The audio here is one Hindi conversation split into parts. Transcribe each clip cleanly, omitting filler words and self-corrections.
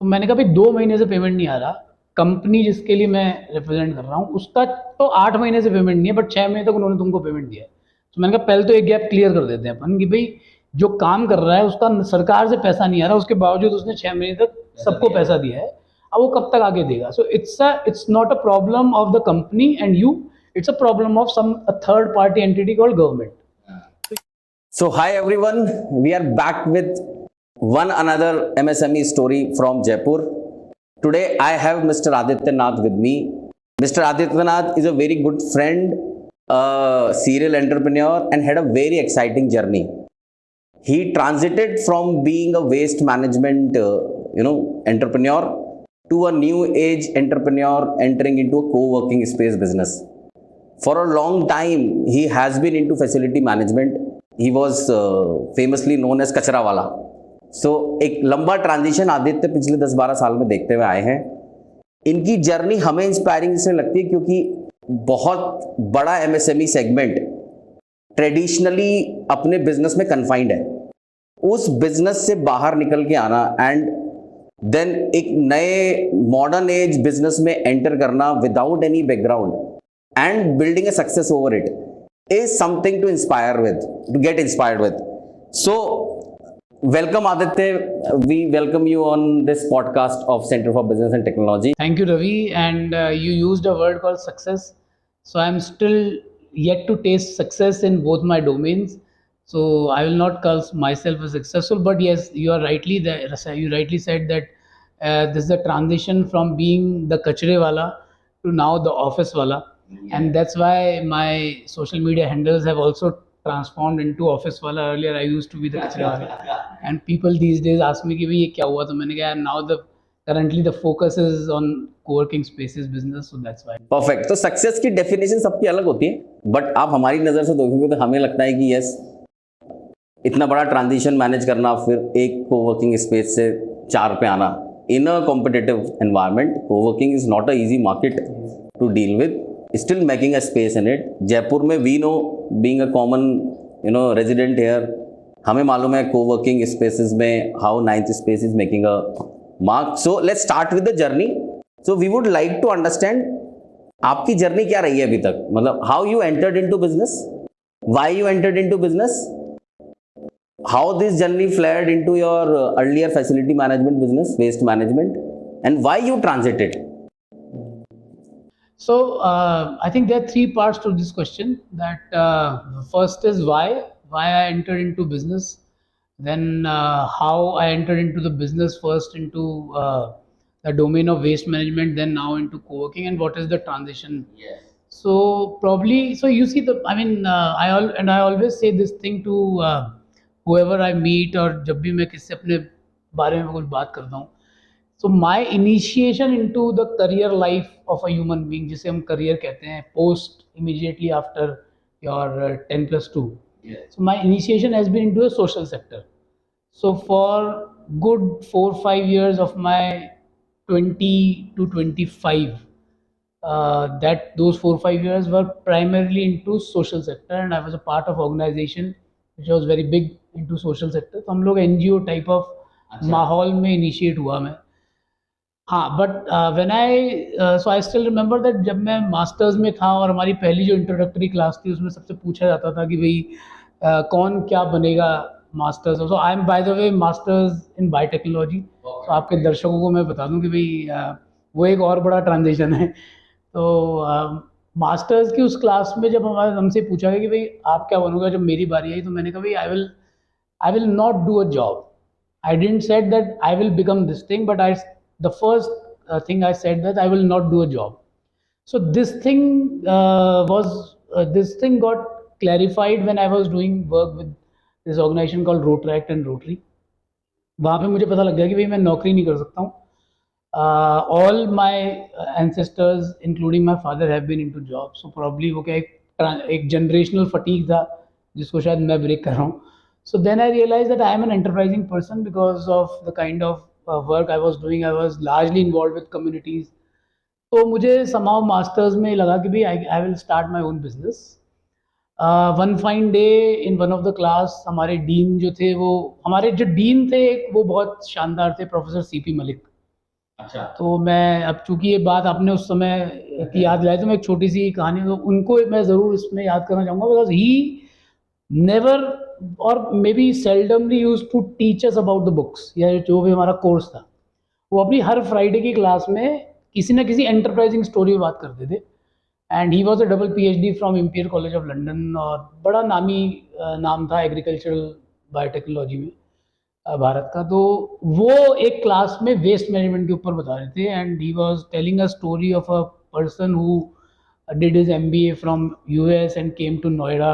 तो मैंने कहा भाई 2 महीने से पेमेंट नहीं आ रहा, कंपनी जिसके लिए मैं रिप्रेजेंट कर रहा हूँ उसका तो 8 महीने से पेमेंट नहीं है, बट 6 महीने तक उन्होंने तुमको पेमेंट दिया है। तो मैंने कहा पहले तो एक गैप क्लियर कर देते हैं अपन कि भाई जो काम कर रहा है उसका सरकार से पैसा नहीं आ रहा, उसके बावजूद उसने 6 महीने तक सबको पैसा दिया है, अब वो कब तक आगे देगा। So it's not a problem of the company and you, it's a problem of some a third party entity called government. So hi everyone, we are back with one another MSME story from Jaipur. Today I have Mr. Aditya Nath with me. Mr. Aditya Nath is a very good friend, a serial entrepreneur and had a very exciting journey. He transited from being a waste management entrepreneur to a new age entrepreneur entering into a co-working space business. For a long time, he has been into facility management. He was famously known as कचरा वाला. So एक लंबा ट्रांजिशन आदित्य पिछले 10-12 साल में देखते हुए आए हैं. इनकी जर्नी हमें इंस्पायरिंग इसलिए लगती है क्योंकि बहुत बड़ा MSME सेगमेंट ट्रेडिशनली अपने बिजनेस में कन्फाइंड है. उस बिजनेस से बाहर निकल के आना एंड देन एक नए मॉडर्न एज बिजनेस में एंटर करना without any background and building a success over it is something to get inspired with. So welcome Aditya, we welcome you on this podcast of Center for Business and Technology. Thank you Ravi, and you used a word called success, so I'm still yet to taste success in both my domains, so I will not call myself as successful, but yes, you rightly said that this is a transition from being the kachre wala to now the office wala. And that's why my social media handles have also transformed into office wala. Earlier I used to be the kachra wala, and people these days ask me कि भाई ये क्या हुआ, तो मैंने कहा now currently the focus is on co-working spaces business, so that's why. Perfect. तो सक्सेस की डेफिनेशन सबकी अलग होती है, बट आप हमारी नज़र से देखोगे तो हमें लगता है कि यस, इतना बड़ा ट्रांजिशन मैनेज करना, फिर एक कोवर्किंग स्पेस से 4 पे आना in a competitive environment. Coworking is not a easy market to deal with. Still making a space in it. Jaipur में we know, being a common resident here, हमें मालूम है co-working spaces में how Ninth Space is making a mark. So let's start with the journey. So we would like to understand आपकी जर्नी क्या रही है अभी तक, मतलब how you entered into business, why you entered into business, how this journey flared into your earlier facility management business, waste management, and why you transited. So I think there are 3 parts to this question. That first is why I entered into business, then how I entered into the business, first into the domain of waste management, then now into co-working, and what is the transition. Yes. So probably, so you see I always say this thing to whoever I meet, or जब भी मैं किसी अपने बारे में कुछ बात करता हूँ. So my initiation into the career life of a human being, जिसे हम career कहते हैं, post immediately after your 10+2. Yes. So my initiation has been into a social sector. So for good 4-5 years of my 20 to 25, that those 4-5 years were primarily into social sector, and I was a part of organization which was very big into social sector. तो हम लोग NGO type of माहौल में initiate हुआ मैं. हाँ, but when I so I still remember that जब मैं मास्टर्स में था और हमारी पहली जो इंट्रोडक्टरी क्लास थी उसमें सबसे पूछा जाता था कि भाई कौन क्या बनेगा masters. So I am by the way masters in biotechnology. तो आपके दर्शकों को मैं बता दूं कि भाई वो एक और बड़ा ट्रांजिशन है. तो मास्टर्स की उस क्लास में जब हमसे पूछा गया कि भाई आप क्या बनोगे, जब मेरी बारी आई तो मैंने कहा भाई I will not do a job. I didn't said that I will become this thing, but the first thing I said that I will not do a job. So this thing this thing got clarified when I was doing work with this organization called Rotaract and Rotary. वहाँ पे मुझे पता लग गया कि भाई मैं नौकरी नहीं कर सकता हूँ. All my ancestors, including my father, have been into jobs. So probably वो क्या एक generational fatigue था जिसको शायद मैं break कर रहा हूँ. So then I realized that I am an enterprising person because of the kind of work I was doing. I was largely involved with communities. तो मुझे somehow masters में लगा कि भाई I will start my own business. One fine day in one of the class हमारे डीन जो थे, वो हमारे जो डीन थे वो बहुत शानदार थे, प्रोफेसर CP मलिक. अच्छा। तो मैं अब चूंकि ये बात आपने उस समय की याद दिलाई तो मैं एक छोटी सी कहानी तो उनको मैं ज़रूर इसमें याद करना चाहूँगा बिकॉज ही नेवर और maybe seldomly use to teach us about the books या जो भी हमारा कोर्स था वो अपनी हर फ्राइडे की क्लास में किसी ना किसी एंटरप्राइजिंग स्टोरी में बात करते थे and he was a double PhD from Imperial College of London और बड़ा नामी नाम था एग्रीकल्चरल बायोटेक्नोलॉजी में भारत का। तो वो एक क्लास में वेस्ट मैनेजमेंट के ऊपर बता रहे थे and he was telling a story of a person who did his MBA from US and came to Noida.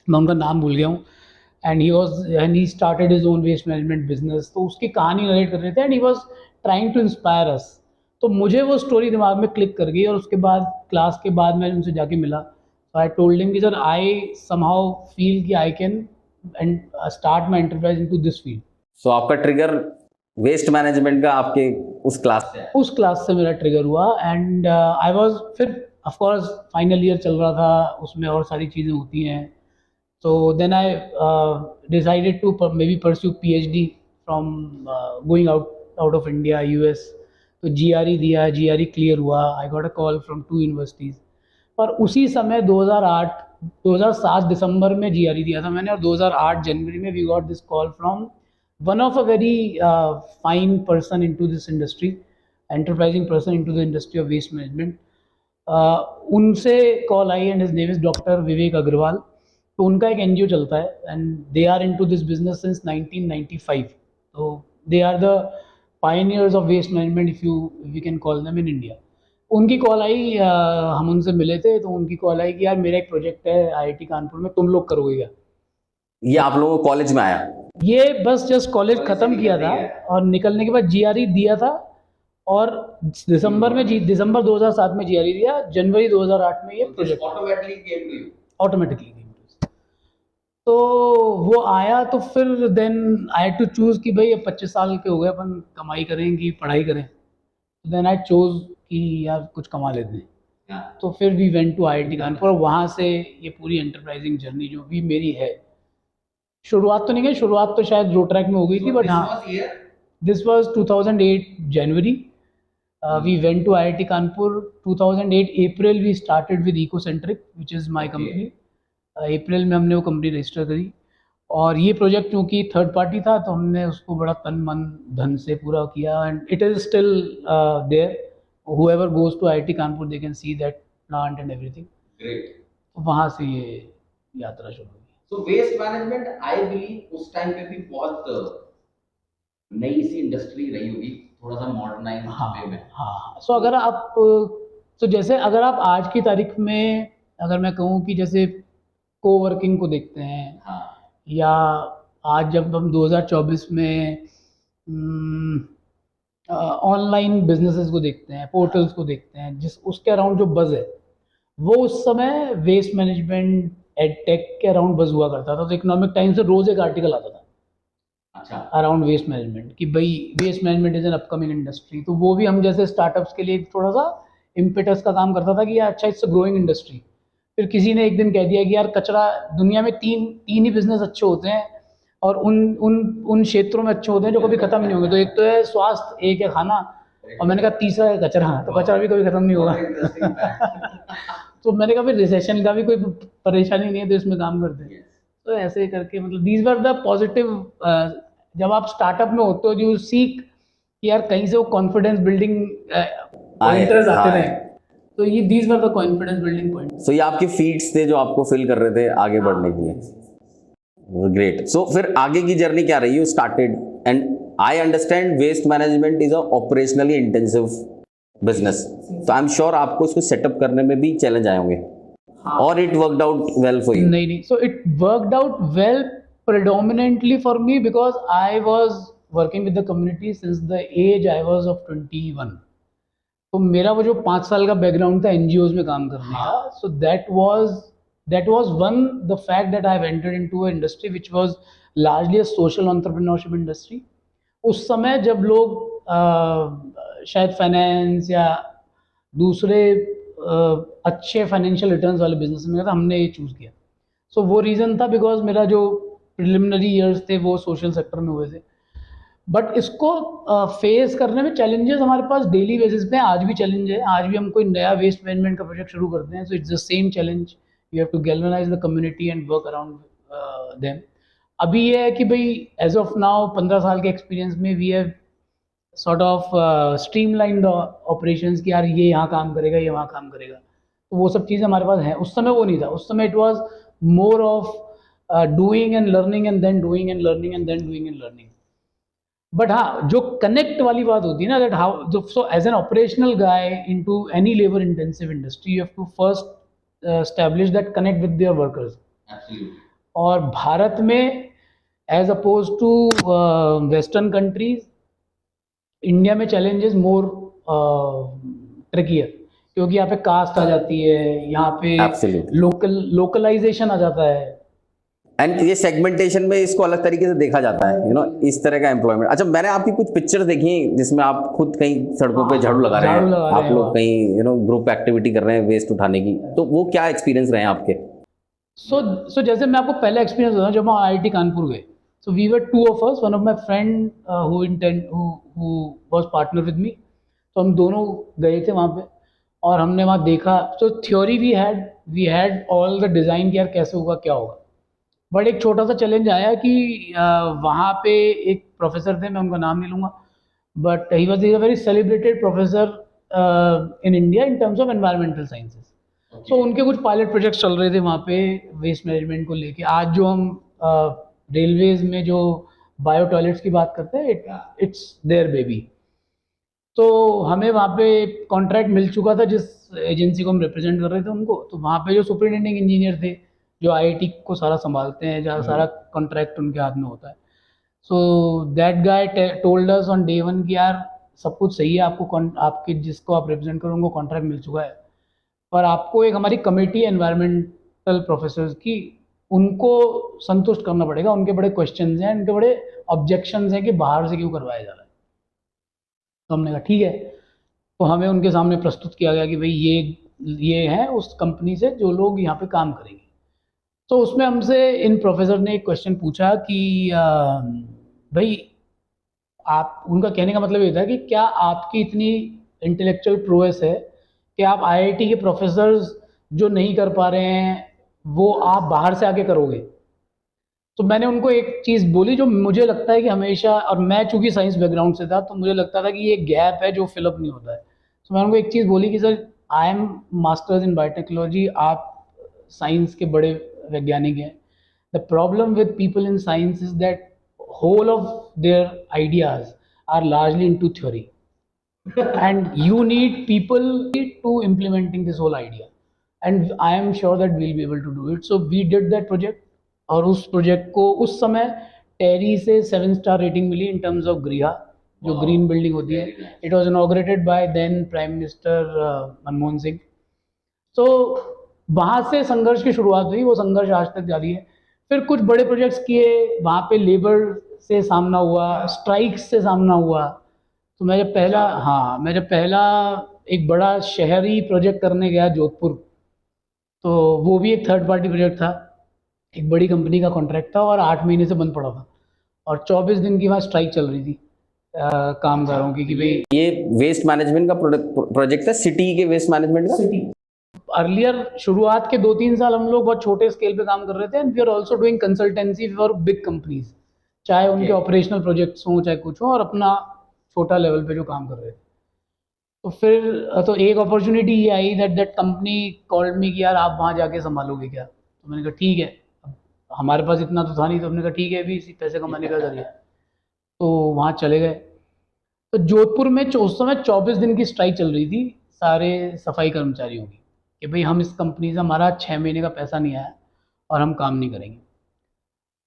मैं उनका नाम भूल गया हूँ and he started his own waste management business. तो उसकी कहानी नरेट कर रहे थे and he was trying to inspire us. तो मुझे वो स्टोरी दिमाग में क्लिक कर गई और उसके बाद क्लास के बाद मैं उनसे जाके मिला। तो आई टोल्ड हिम कि सर आई समहाउ फील कि I can and start my enterprise into this field. So आपका ट्रिगर वेस्ट मैनेजमेंट का आपके उस क्लास से है? उस क्लास से मेरा ट्रिगर हुआ एंड आई वाज फिर ऑफ कोर्स फाइनल ईयर चल रहा था उसमें और सारी चीज़ें होती हैं। So then I decided to maybe pursue PhD from going out of India, US. तो GRE दिया, GRE क्लियर हुआ। I got a call from 2 universities. और उसी समय 2008 2007 दिसंबर में GRE दिया था मैंने और 2008 जनवरी में we got this call from one of a very fine person into this industry, enterprising person into the industry of waste management. उनसे कॉल आई and his name is doctor Vivek Agrawal. तो उनका एक NGO चलता है and they are into this business since 1995। तो they are the pioneers of waste management if you can call them in India. उनकी कॉल आई हम उनसे मिले थे तो उनकी कॉल आई कि यार मेरा एक प्रोजेक्ट है IIT कानपुर में, तुम लोग करोगे क्या? ये आप लोगों को कॉलेज में आया? ये बस जस्ट कॉलेज ख़त्म किया था और निकलने के बाद GRE दिया था और दिसंबर 2007 में GRE दिया, जनवरी 2008 में ये प्रोजेक्ट ऑटोमेटिकली। तो वो आया तो फिर देन आई टू चूज़ कि भाई अब 25 साल के हो गए अपन कमाई करें कि पढ़ाई करें। देन आई चोज़ कि यार कुछ कमा लेते हैं। तो फिर we went to IIT Kanpur और वहाँ से ये पूरी एंटरप्राइजिंग जर्नी जो भी मेरी है, शुरुआत तो नहीं है, शुरुआत तो शायद रो ट्रैक में हो गई थी बट हाँ दिस वाज 2008 जनवरी। We went to IIT Kanpur 2008 April we started with Ecocentric which is my company. अप्रैल में हमने वो कंपनी रजिस्टर करी और ये प्रोजेक्ट क्योंकि थर्ड पार्टी था तो हमने उसको बड़ा तन मन धन से पूरा किया and it is still there. whoever goes to IIT Kanpur they can see that plant and everything। Great. तो वहाँ से ये यात्रा शुरू हुई। So waste management I believe उस टाइम पे भी बहुत नई सी इंडस्ट्री रही होगी, थोड़ा सा मॉडर्नाइज हाँ वे में। हाँ। सो अगर आप तो जैसे अगर आप आज की तारीख में अगर मैं कहूँ कि जैसे कोवर्किंग को देखते हैं हाँ। या आज जब हम 2024 में ऑनलाइन बिजनेसेस को देखते हैं, पोर्टल्स को देखते हैं, जिस उसके अराउंड जो बज़ है वो उस समय वेस्ट मैनेजमेंट एडटेक के अराउंड बज़ हुआ करता था। तो इकोनॉमिक टाइम्स से रोज़ एक आर्टिकल आता था अच्छा। अराउंड वेस्ट मैनेजमेंट कि भाई waste management is an upcoming industry. तो वो भी हम जैसे स्टार्टअप्स के लिए थोड़ा सा इम्पेटस का काम करता था कि यार अच्छा इट्स अ ग्रोइंग इंडस्ट्री। फिर किसी ने एक दिन कह दिया कि यार कचरा दुनिया में तीन तीन ही बिजनेस अच्छे होते हैं और उन उन उन क्षेत्रों में अच्छे होते हैं जो कभी खत्म नहीं होंगे। तो एक तो है स्वास्थ्य, एक है खाना और मैंने कहा तीसरा है कचरा। तो कचरा भी कभी खत्म नहीं होगा। तो मैंने कहा फिर रिसेशन का भी कोई परेशानी नहीं है तो इसमें काम करते हैं। तो ऐसे ही करके मतलब दीज वर द पॉजिटिव। जब आप स्टार्टअप में होते हो यू सीक कि यार कहीं से वो कॉन्फिडेंस बिल्डिंग पॉइंटर्स आते रहे। तो ये these were the confidence building point. So ये आपके फीड्स थे जो आपको फिल कर रहे थे आगे बढ़ने के लिए। ग्रेट। सो फिर आगे की जर्नी क्या रही? You started and I understand waste management is a operationally intensive business, तो आई एम श्योर आपको इसको सेटअप करने में भी चैलेंज आए होंगे और it worked out well for you? नहीं, so it worked out well predominantly for me because I was working with the community since the age I was of 21। तो मेरा वो जो 5 साल का बैकग्राउंड था NGOs में काम करने का, सो that was one the fact that I've entered into an industry which was largely a social entrepreneurship industry। उस समय जब लोग शायद फाइनेंस या दूसरे अच्छे फाइनेंशियल रिटर्न्स वाले बिजनेस में था, हमने ये चूज़ किया। सो वो रीज़न था बिकॉज मेरा जो प्रिलिमिनरी ईयर्स थे वो सोशल सेक्टर में हुए थे बट इसको फेस करने में चैलेंजेस हमारे पास डेली बेसिस पे हैं, आज भी चैलेंज है। आज भी हम कोई नया वेस्ट मैनेजमेंट का प्रोजेक्ट शुरू करते हैं, so it's the same challenge. You have to galvanise the community and work around them. अभी ये है कि भाई एज ऑफ नाउ 15 साल के एक्सपीरियंस में we have sort of streamline the operations कि यार ये यहाँ काम करेगा, ये वहाँ काम करेगा। तो वो सब चीज़ें हमारे पास हैं। उस समय वो नहीं था, उस समय it was more of doing and learning and then doing and learning and then doing and learning. But हाँ, जो कनेक्ट वाली बात होती है ना, that how, so as an operational guy into any labour intensive industry you have to first establish that connect with their workers. और भारत में as oppose to western countries, India में चैलेंजेस मोर ट्रिकियर, क्योंकि यहाँ पे कास्ट आ जाती है, यहाँ पे Absolutely. लोकलाइजेशन आ जाता है। एंड ये सेगमेंटेशन में इसको अलग तरीके से देखा जाता है, इस तरह का एम्प्लॉयमेंट। अच्छा, मैंने आपकी कुछ पिक्चर देखी जिसमें आप खुद कहीं सड़कों पे झाड़ू लगा रहे झाड़ू हैं, लगा रहे आप हैं लोग वहाँ। कहीं ग्रुप एक्टिविटी कर रहे हैं वेस्ट उठाने की, तो वो क्या एक्सपीरियंस रहे हैं आपके? सो जैसे मैं आपको पहला एक्सपीरियंस बताऊँ, जब हम IIT कानपुर गए, so we were two of us, one of my friend who was partner with me. तो हम दोनों गए थे वहाँ पे, और हमने वहाँ देखा। तो theory we had all the design कि यार कैसे होगा, क्या होगा। बट एक छोटा सा चैलेंज आया कि वहाँ पे एक प्रोफेसर थे, मैं उनका नाम नहीं लूँगा, but he was a very celebrated professor in India in terms of environmental sciences. So उनके कुछ पायलट प्रोजेक्ट्स चल रहे थे वहाँ पे वेस्ट मैनेजमेंट को लेके। आज जो हम रेलवेज में जो बायो टॉयलेट्स की बात करते हैं, इट्स देयर बेबी। तो हमें वहाँ पे कॉन्ट्रैक्ट मिल चुका था जिस एजेंसी को हम रिप्रेजेंट कर रहे थे उनको। तो वहाँ पे जो सुपरिटेंडिंग इंजीनियर थे, जो IIT को सारा संभालते हैं, जहाँ सारा कॉन्ट्रैक्ट उनके हाथ में होता है, so that guy told us on day one कि यार सब कुछ सही है, आपके जिसको आप रिप्रेजेंट करो उनको कॉन्ट्रैक्ट मिल चुका है, पर आपको एक हमारी कमेटी है एनवायरमेंटल प्रोफेसर्स की, उनको संतुष्ट करना पड़ेगा। उनके बड़े क्वेश्चंस हैं, उनके बड़े ऑब्जेक्शंस हैं कि बाहर से क्यों करवाया जा रहा है। तो हमने कहा ठीक है। तो हमें उनके सामने प्रस्तुत किया गया कि भाई ये है उस कंपनी से जो लोग यहाँ पे काम करेंगे। तो उसमें हमसे इन प्रोफेसर ने एक क्वेश्चन पूछा कि भाई, आप, उनका कहने का मतलब ये था कि क्या आपकी इतनी इंटेलेक्चुअल प्रोएस है कि आप IIT के प्रोफेसर्स जो नहीं कर पा रहे हैं वो आप बाहर से आके करोगे। तो मैंने उनको एक चीज़ बोली जो मुझे लगता है कि हमेशा, और मैं चूंकि साइंस बैकग्राउंड से था तो मुझे लगता था कि ये गैप है जो फिलअप नहीं होता है। तो मैंने उनको एक चीज़ बोली कि sir, I am masters in biotechnology, आप साइंस के बड़े वैज्ञानिक हैं। The problem with people in science is that whole of their ideas are largely into theory and you need people to implementing this whole idea, and I am sure that we'll be able to do it. So we did that project, और उस प्रोजेक्ट को उस समय टेरी से 7 स्टार रेटिंग मिली इन टर्म्स ऑफ ग्रीहा, जो ग्रीन बिल्डिंग होती है। It was inaugurated by then prime minister Manmohan Singh. तो वहाँ से संघर्ष की शुरुआत हुई, वो संघर्ष आज तक जारी है। फिर कुछ बड़े प्रोजेक्ट्स किए, वहाँ पे लेबर से सामना हुआ, स्ट्राइक्स से सामना हुआ। तो मैं जब पहला एक बड़ा शहरी प्रोजेक्ट करने गया जोधपुर, तो वो भी एक थर्ड पार्टी प्रोजेक्ट था, एक बड़ी कंपनी का कॉन्ट्रैक्ट था और 8 महीने से बंद पड़ा था, और 24 दिन की वहाँ स्ट्राइक चल रही थी कामगारों की कि भाई। ये वेस्ट मैनेजमेंट का प्रोजेक्ट है, सिटी के वेस्ट मैनेजमेंट का। सिटी अर्लियर शुरुआत के 2-3 साल हम लोग बहुत छोटे स्केल पे काम कर रहे थे, and we are also doing consultancy for big companies, चाहे उनके ऑपरेशनल प्रोजेक्ट्स हों चाहे कुछ हो, और अपना छोटा लेवल पे जो काम कर रहे थे। तो फिर तो एक अपॉर्चुनिटी ये आई that that company called me कि यार आप वहाँ जाके संभालोगे क्या। तो मैंने कहा ठीक है। अब हमारे पास इतना तो था नहीं, तो हमने कहा ठीक है, भी इसी पैसे कमाने का जरिए। तो वहाँ चले गए। तो जोधपुर में उस समय 24 दिन की स्ट्राइक चल रही थी सारे सफाई कर्मचारियों की, कि भाई हम इस कंपनी से, हमारा 6 महीने का पैसा नहीं आया और हम काम नहीं करेंगे।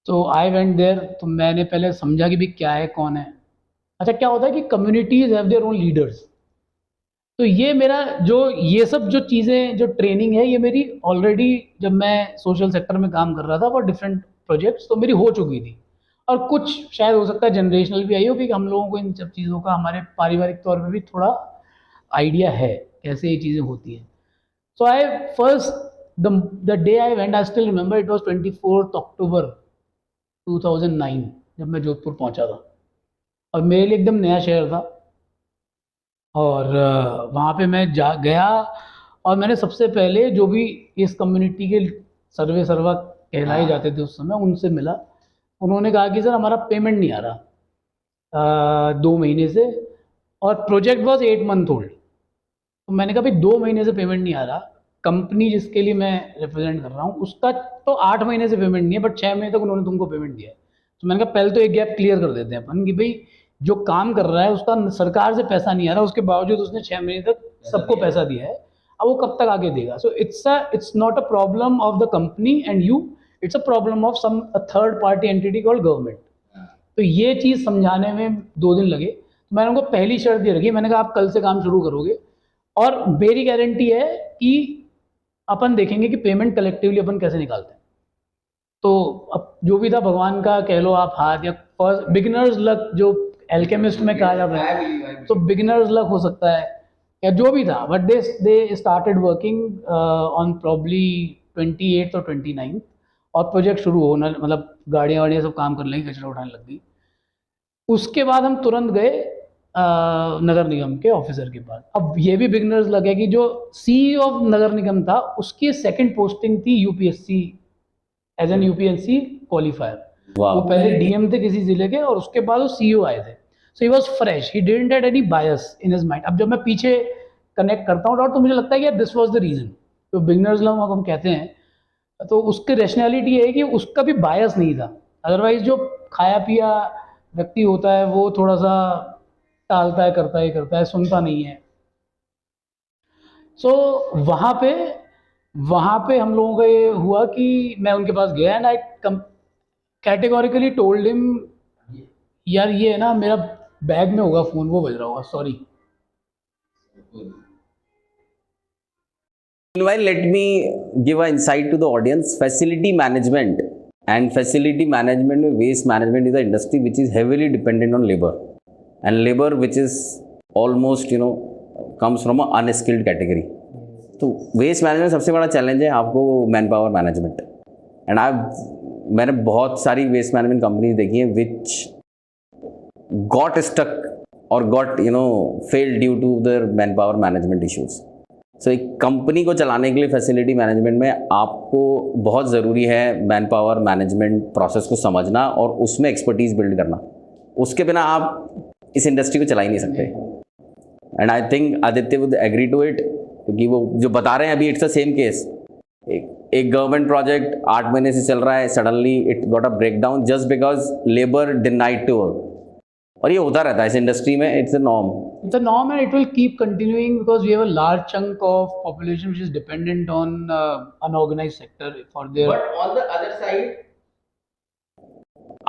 तो आई वेंट देयर। तो मैंने पहले समझा कि भाई क्या है, कौन है। अच्छा, क्या होता है कि communities have their own leaders. तो ये मेरा जो, ये सब जो चीज़ें, जो ट्रेनिंग है, ये मेरी ऑलरेडी जब मैं सोशल सेक्टर में काम कर रहा था फॉर डिफरेंट प्रोजेक्ट्स, तो मेरी हो चुकी थी। और कुछ शायद हो सकता है जनरेशनल भी आई हो, कि हम लोगों को इन सब चीज़ों का हमारे पारिवारिक तौर पे भी थोड़ा आइडिया है कैसे ये चीज़ें होती हैं। So I first the day I went, I still remember, it was 24 October 2009 जब मैं जोधपुर पहुंचा था। और मेरे लिए एकदम नया शहर था। और वहाँ पे मैं जा गया, और मैंने सबसे पहले जो भी इस कम्युनिटी के सर्वा कहलाए जाते थे उस समय, उनसे मिला। उन्होंने कहा कि सर हमारा पेमेंट नहीं आ रहा 2 महीने से, और प्रोजेक्ट वॉज 8 मंथ ओल्ड। तो मैंने कहा भाई 2 महीने से पेमेंट नहीं आ रहा, कंपनी जिसके लिए मैं रिप्रेजेंट कर रहा हूँ उसका तो 8 महीने से पेमेंट नहीं है, बट 6 महीने तक उन्होंने तुमको पेमेंट दिया है। तो मैंने कहा पहले तो एक गैप क्लियर कर देते हैं अपन कि भाई जो काम कर रहा है उसका सरकार से पैसा नहीं आ रहा, उसके बावजूद उसने 6 महीने तक सबको पैसा दिया है, अब वो कब तक आगे देगा। So it's not a problem of the company and you, it's a problem of some third party entity called government. तो ये चीज़ समझाने में 2 दिन लगे। तो मैंने उनको पहली शर्त ये रखी, मैंने कहा आप कल से काम शुरू करोगे, और मेरी गारंटी है कि अपन देखेंगे कि पेमेंट कलेक्टिवली अपन कैसे निकालते हैं। तो अब जो भी था भगवान का कह लो आप हाथ, या फर्स्ट बिगिनर्स लक जो एल्केमिस्ट में कहा जाता है, तो बिगिनर्स लक हो सकता है, या जो भी था, but they started working on probably 28 और 29, और प्रोजेक्ट शुरू होना, मतलब गाड़ियाँ वाड़ियाँ सब काम करने लगी, कचरा उठाने लग गई। उसके बाद हम तुरंत गए नगर निगम के ऑफिसर के पास। अब ये भी बिगनर्स लगे कि जो सीईओ ऑफ नगर निगम था उसकी सेकंड पोस्टिंग थी UPSC, as an UPSC qualifier. वो पहले डीएम थे किसी जिले के, और उसके बाद वो सीईओ आए थे। So he was fresh, he didn't had any bias in his mind. अब जब मैं पीछे कनेक्ट करता हूँ तो मुझे लगता है कि दिस वाज द रीजन। तो बिगनर्स लग हम कहते हैं, तो उसकी रैशनैलिटी ये है कि उसका भी बायस नहीं था। अदरवाइज जो खाया पिया व्यक्ति होता है वो थोड़ा सा टालता है, करता है, सुनता नहीं है। सो वहाँ पे वहाँ पे हम लोगों का ये हुआ कि मैं उनके पास गया, and I categorically told him, यार ये है ना, मेरा बैग में होगा फ़ोन, वो बज रहा होगा, sorry. Meanwhile, let me give an insight to the audience. Facility management and facility management, waste management is an industry which is heavily dependent on labor, and labor which is almost comes from an unskilled category. तो वेस्ट मैनेजमेंट सबसे बड़ा चैलेंज है आपको मैन पावर मैनेजमेंट। एंड मैंने बहुत सारी वेस्ट मैनेजमेंट कंपनीज देखी है विच गॉट स्टक और got failed due to their manpower management issues. So एक कंपनी को चलाने के लिए फैसिलिटी मैनेजमेंट में आपको बहुत ज़रूरी है मैन पावर मैनेजमेंट प्रोसेस को समझना और उसमें एक्सपर्टीज बिल्ड करना। उसके बिना आप इस इंडस्ट्री को चला ही नहीं सकते। And I think Aditya would agree to it, क्योंकि वो जो बता रहे हैं अभी इट्स द सेम केस। एक गवर्नमेंट प्रोजेक्ट 8 महीने से चल रहा है, suddenly it got a breakdown just because labour denied to work. और ये होता रहता है इस इंडस्ट्री में, it's a norm. It's a norm, and it will keep continuing because we have a large chunk of population which is dependent on unorganized sector for their. But on the other side,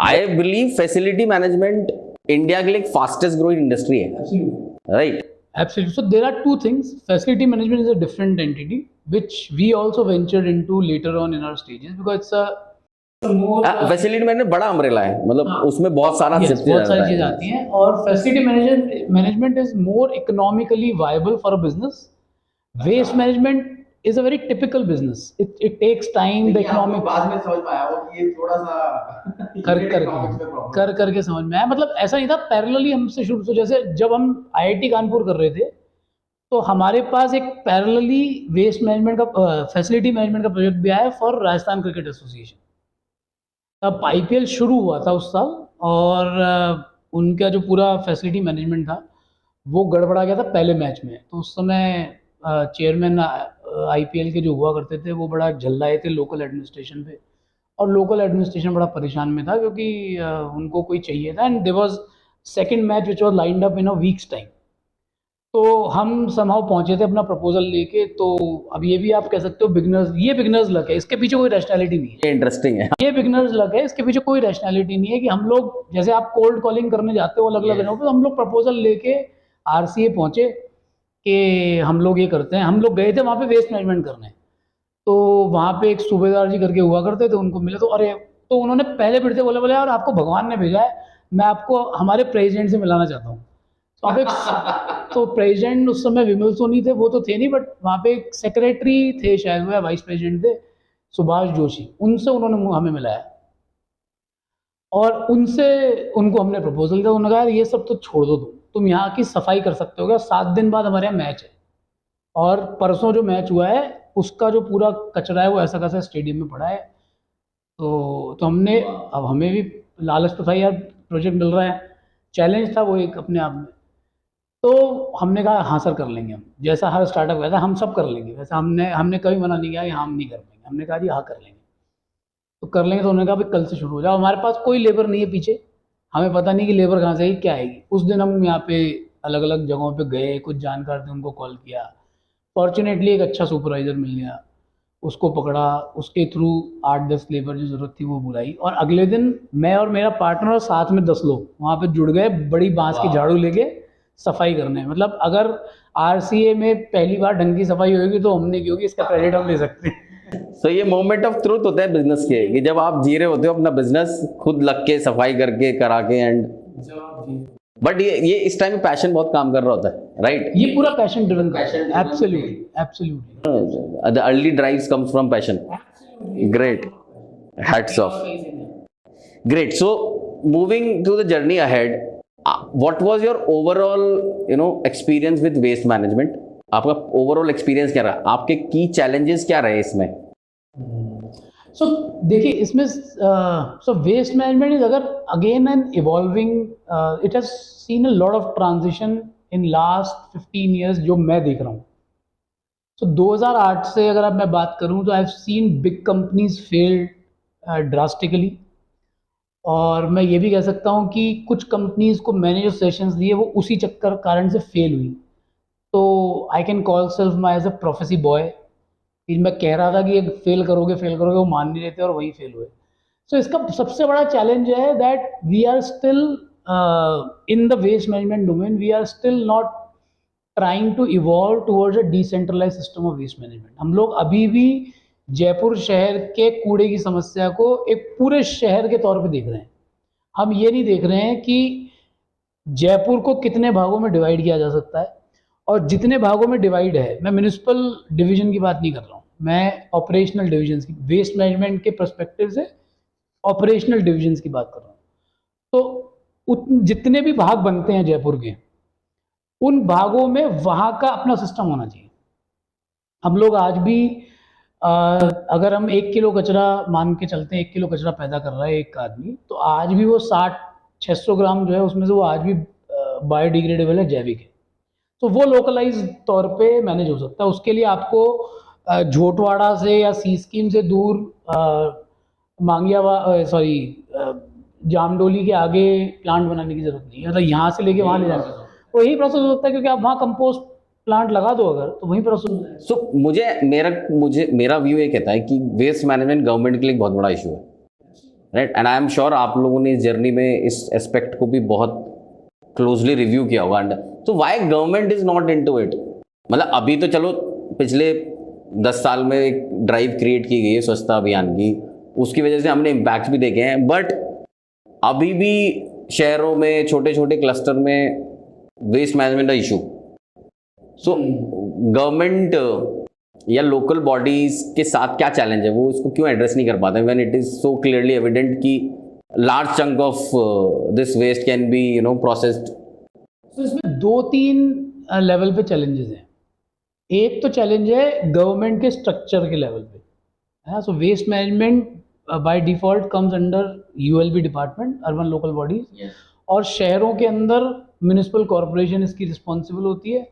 I believe facility management India के लिए फास्टेस्ट ग्रोइंग इंडस्ट्री है, right? Absolutely. So there are two things. Facility management is a different entity which we also ventured into later on in our stages because it's a facility management बड़ा अम्ब्रेला है, मतलब उसमें बहुत सारा बहुत सारी चीज़ आती हैं, और facility management is more economically viable for a business. Waste management is a very typical business, it takes time. The economic बाद में समझ पाया वो कि ये थोड़ा सा कर करके समझ में आया। मतलब ऐसा नहीं था, पैरेलली हमसे शुरू से, जैसे जब हम आईआईटी कानपुर कर रहे थे तो हमारे पास एक पैरेलली वेस्ट मैनेजमेंट का फैसिलिटी मैनेजमेंट का प्रोजेक्ट भी आया फॉर राजस्थान क्रिकेट एसोसिएशन। तब आईपीएल शुरू हुआ था उस साल, और उनका जो पूरा फैसिलिटी मैनेजमेंट था वो गड़बड़ा गया था पहले मैच में। तो उस समय चेयरमैन आईपीएल के जो हुआ करते थे वो बड़ा झल्लाए थे लोकल एडमिनिस्ट्रेशन पे, और लोकल एडमिनिस्ट्रेशन बड़ा परेशान में था क्योंकि उनको कोई चाहिए था, and there was second match which was lined up in a week's time. तो हम समहाउ पहुंचे थे अपना प्रपोजल लेके। तो अब ये भी आप कह सकते हो बिगिनर्स लक है, इसके पीछे कोई रैशनैलिटी नहीं है। इंटरेस्टिंग है, ये बिगिनर्स लक है, इसके पीछे कोई रैशनैलिटी नहीं है कि हम लोग, जैसे आप कोल्ड कॉलिंग करने जाते हो अलग अलग जगहों पे, हम लोग प्रपोजल लेके आरसीए पहुंचे कि हम लोग ये करते हैं। हम लोग गए थे वहाँ पे वेस्ट मैनेजमेंट करने, तो वहाँ पे एक सूबेदार जी करके हुआ करते थे, उनको मिले तो अरे, तो उन्होंने पहले फिर से बोले बोले यार आपको भगवान ने भेजा है, मैं आपको हमारे प्रेसिडेंट से मिलाना चाहता हूँ। तो वहाँ पे तो प्रेसिडेंट उस समय विमल सोनी थे, वो तो थे नहीं, बट वहाँ पे एक सेक्रेटरी थे शायद, वो या वाइस प्रेसिडेंट थे, सुभाष जोशी, उनसे उन्होंने हमें मिलाया। और उनसे उनको हमने प्रपोजल दिया, उन्होंने कहा ये सब तो छोड़ दो, तुम यहाँ की सफाई कर सकते हो क्या? 7 दिन बाद हमारे यहाँ मैच है, और परसों जो मैच हुआ है उसका जो पूरा कचरा है वो ऐसा कैसा स्टेडियम में पड़ा है। तो हमने, अब हमें भी लालच तो था यार, प्रोजेक्ट मिल रहा है, चैलेंज था वो एक अपने आप में। तो हमने कहा हाँ सर कर लेंगे हम, जैसा हर स्टार्टअप वैसा हम सब कर लेंगे, वैसा हमने हमने कभी मना नहीं किया कि हाँ हम नहीं कर पाएंगे, हमने कहा जी हाँ कर लेंगे। तो कर लेंगे, तो उन्होंने कहा भाई कल से शुरू हो जाओ, हमारे पास कोई लेबर नहीं है पीछे, हमें पता नहीं कि लेबर कहाँ से आएगी क्या आएगी। उस दिन हम यहाँ पे अलग अलग जगहों पे गए, कुछ जानकार थे उनको कॉल किया, फॉर्चुनेटली एक अच्छा सुपरवाइज़र मिल गया, उसको पकड़ा, उसके थ्रू 8-10 लेबर जो ज़रूरत थी वो बुलाई, और अगले दिन मैं और मेरा पार्टनर और साथ में 10 लोग वहाँ पे जुड़ गए, बड़ी बांस की झाड़ू लेके सफाई करने। मतलब अगर आरसीए में पहली बार ढंग की सफाई होगी तो हमने की होगी, इसका क्रेडिट हम ले सकते हैं। सो ये मोमेंट ऑफ ट्रूथ होता है बिजनेस के, कि जब आप जी रहे होते हो अपना बिजनेस खुद लग के सफाई करके करा के एंड, बट ये इस टाइम में पैशन बहुत काम कर रहा होता है, राइट? ये पूरा passion driven, absolutely absolutely. The early drives comes from passion. Great, hats off. Great. So moving to the journey ahead, what was your overall, experience with waste management? आपका overall experience क्या रहा? आपके key challenges क्या रहे इसमें? सो देखिए इसमें सो वेस्ट मैनेजमेंट इज अगर again an evolving, it has seen a lot of transition in last 15 years जो मैं देख रहा हूँ। सो 2008 से अगर अब मैं बात करूँ तो I have seen big companies failed drastically, और मैं ये भी कह सकता हूँ कि कुछ कंपनीज को मैंने जो सेशंस दिए वो उसी चक्कर कारण से फेल हुई। तो I can call self my as a prophecy boy, फिर मैं कह रहा था कि ये फेल करोगे, वो मान नहीं रहे थे और वही फेल हुए। सो इसका सबसे बड़ा चैलेंज है that we are still in the waste management domain, we are still not trying to evolve towards a decentralize system of waste management. हम लोग अभी भी जयपुर शहर के कूड़े की समस्या को एक पूरे शहर के तौर पे देख रहे हैं। हम ये नहीं देख रहे हैं कि जयपुर को कितने भागों में डिवाइड किया जा सकता है, और जितने भागों में डिवाइड है, मैं म्यूनिसिपल डिवीजन की बात नहीं कर रहा हूँ, मैं ऑपरेशनल डिविजन्स की, वेस्ट मैनेजमेंट के पर्सपेक्टिव से ऑपरेशनल डिविजन्स की बात कर रहा हूँ। तो जितने भी भाग बनते हैं जयपुर के, उन भागों में वहाँ का अपना सिस्टम होना चाहिए। हम लोग आज भी अगर हम 1 किलो कचरा मान के चलते हैं, 1 किलो कचरा पैदा कर रहा है एक आदमी, तो आज भी वो 60-600 ग्राम जो है उसमें से वो आज भी बायोडिग्रेडेबल है, जैविक है। तो वो लोकलाइज तौर पे मैनेज हो सकता है। उसके लिए आपको झोटवाड़ा से या सी स्कीम से दूर जामडोली के आगे प्लांट बनाने की जरूरत नहीं है, मतलब यहाँ से लेके वहाँ ले जाना, तो यही प्रोसेस होता है, क्योंकि आप वहाँ कंपोस्ट प्लांट लगा दो अगर, तो वही प्रोसेस। सो मेरा व्यू ये कहता है कि वेस्ट मैनेजमेंट गवर्नमेंट के लिए एक बहुत बड़ा इशू है, right? And I am sure आप लोगों ने इस जर्नी में इस एस्पेक्ट को भी बहुत क्लोजली रिव्यू किया होगा। तो why government is not into it? मतलब अभी तो चलो पिछले 10 साल में एक ड्राइव क्रिएट की गई है स्वच्छता अभियान की, उसकी वजह से हमने इम्पैक्ट भी देखे हैं, बट अभी भी शहरों में छोटे छोटे क्लस्टर में वेस्ट मैनेजमेंट का इशू। सो गवर्नमेंट या लोकल बॉडीज के साथ क्या चैलेंज है, वो इसको क्यों एड्रेस नहीं कर पाते when it is so clearly evident कि large chunk of this waste can be processed? तो इसमें 2-3 लेवल पे चैलेंजेस हैं। एक तो चैलेंज है गवर्नमेंट के स्ट्रक्चर के लेवल पे, है। So waste management by default comes under ULB department, urban local bodies, और शहरों के अंदर म्यूनिसिपल कॉरपोरेशन इसकी रिस्पॉन्सिबल होती है,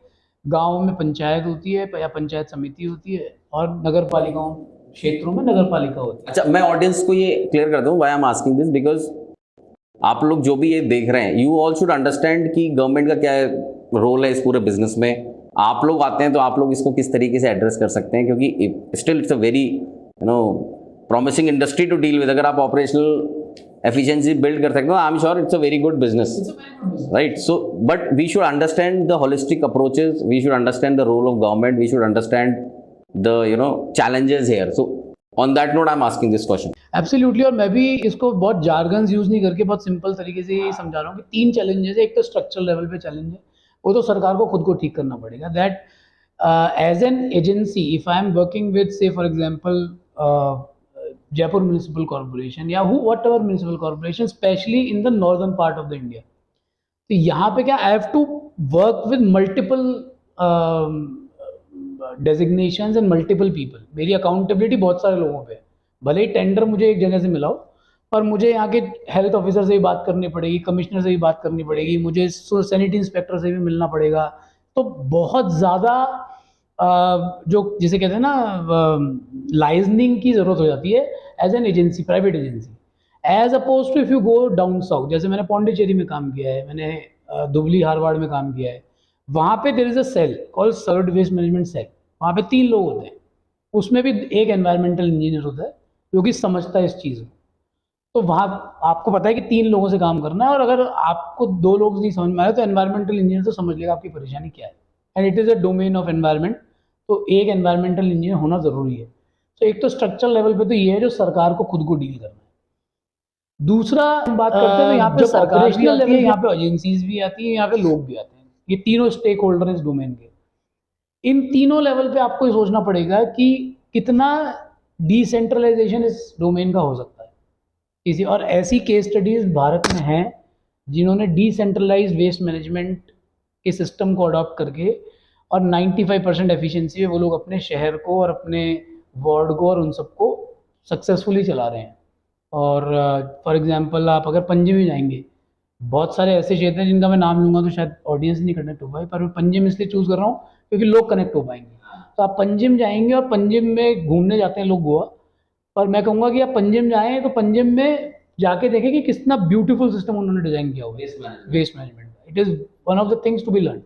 गाँव में पंचायत होती है या पंचायत समिति होती है, और नगर पालिकाओं क्षेत्रों में नगर पालिका होती है। अच्छा, मैं ऑडियंस को ये क्लियर कर दूं why I am asking this, because आप लोग जो भी ये देख रहे हैं, यू ऑल शुड अंडरस्टैंड कि गवर्नमेंट का क्या रोल है इस पूरे बिजनेस में। आप लोग आते हैं तो आप लोग इसको किस तरीके से एड्रेस कर सकते हैं, क्योंकि still it's a very promising industry to deal with. अगर आप ऑपरेशनल एफिशिएंसी बिल्ड कर सकते हो, I am sure it's a very good business, right? So but we should understand the holistic approaches, we should understand the role of government, we should understand the challenges here. So on that note, I'm asking this question. Absolutely, और मैं भी इसको बहुत जार्गन्स यूज़ नहीं करके बहुत सिंपल तरीके से ही समझा रहा हूँ कि 3 चैलेंजेस है। एक तो स्ट्रक्चरल लेवल पे चैलेंज है, वो तो सरकार को खुद को ठीक करना पड़ेगा, that as an agency if I am working with say for example Jaipur Municipal Corporation या whatever municipal corporation, especially in the northern part of the India. तो यहाँ पे क्या, I have to work with multiple designations and multiple people. मेरी अकाउंटेबिलिटी बहुत सारे लोगों पे है. भले ही टेंडर मुझे एक जगह से मिला हो, पर मुझे यहाँ के हेल्थ ऑफिसर से भी बात करनी पड़ेगी, कमिश्नर से भी बात करनी पड़ेगी, मुझे सैनिटरी इंस्पेक्टर से भी मिलना पड़ेगा. तो बहुत ज़्यादा जो जिसे कहते हैं ना लाइजनिंग की ज़रूरत हो जाती है as an agency, private agency, as oppose to if you go down south. जैसे मैंने पौंडीचेरी में काम किया है, मैंने दुबली हारवाड़ में काम किया है. वहाँ पे there is a cell called solid waste management cell. वहाँ पे 3 लोग होते हैं. उसमें भी एक एनवायरमेंटल इंजीनियर होता है जो कि समझता है इस चीज़ को. तो वहाँ आपको पता है कि 3 लोगों से काम करना है, और अगर आपको 2 लोग नहीं समझ में आए तो एनवायरमेंटल इंजीनियर तो समझ लेगा आपकी परेशानी क्या है. And it is a domain of environment. तो एक एनवायरमेंटल इंजीनियर होना ज़रूरी है. तो एक तो स्ट्रक्चरल लेवल पे तो ये है जो सरकार को खुद को डील करना है. दूसरा हम बात करते हैं तो यहाँ पे ऑपरेशनल लेवल, यहाँ पे एजेंसीज भी आती हैं, यहाँ पे लोग भी आते हैं. ये तीनों स्टेक होल्डर इस डोमेन के. इन तीनों लेवल पे आपको ये सोचना पड़ेगा कि कितना डिसेंट्रलाइजेशन इस डोमेन का हो सकता है. इसी और ऐसी केस स्टडीज भारत में हैं जिन्होंने डिसेंट्रलाइज वेस्ट मैनेजमेंट के सिस्टम को अडॉप्ट करके और 95% एफिशिएंसी में वो लोग अपने शहर को और अपने वार्ड को और उन सबको सक्सेसफुली चला रहे हैं. और फॉर एग्जांपल आप अगर पंजिम में जाएंगे, बहुत सारे ऐसे क्षेत्र हैं जिनका मैं नाम लूँगा तो शायद ऑडियंस नहीं कनेक्ट हो पाए, पर मैं पंजिम इसलिए चूज़ कर रहा हूँ क्योंकि लोग कनेक्ट हो पाएंगे. तो आप पंजिम जाएंगे, और पंजिम में घूमने जाते हैं लोग गोवा, पर मैं कहूँगा कि आप पंजिम जाएँ तो पंजिम में जाके देखें कि कितना ब्यूटीफुल सिस्टम उन्होंने डिज़ाइन किया हुआ waste management. It is one of the things to be learn.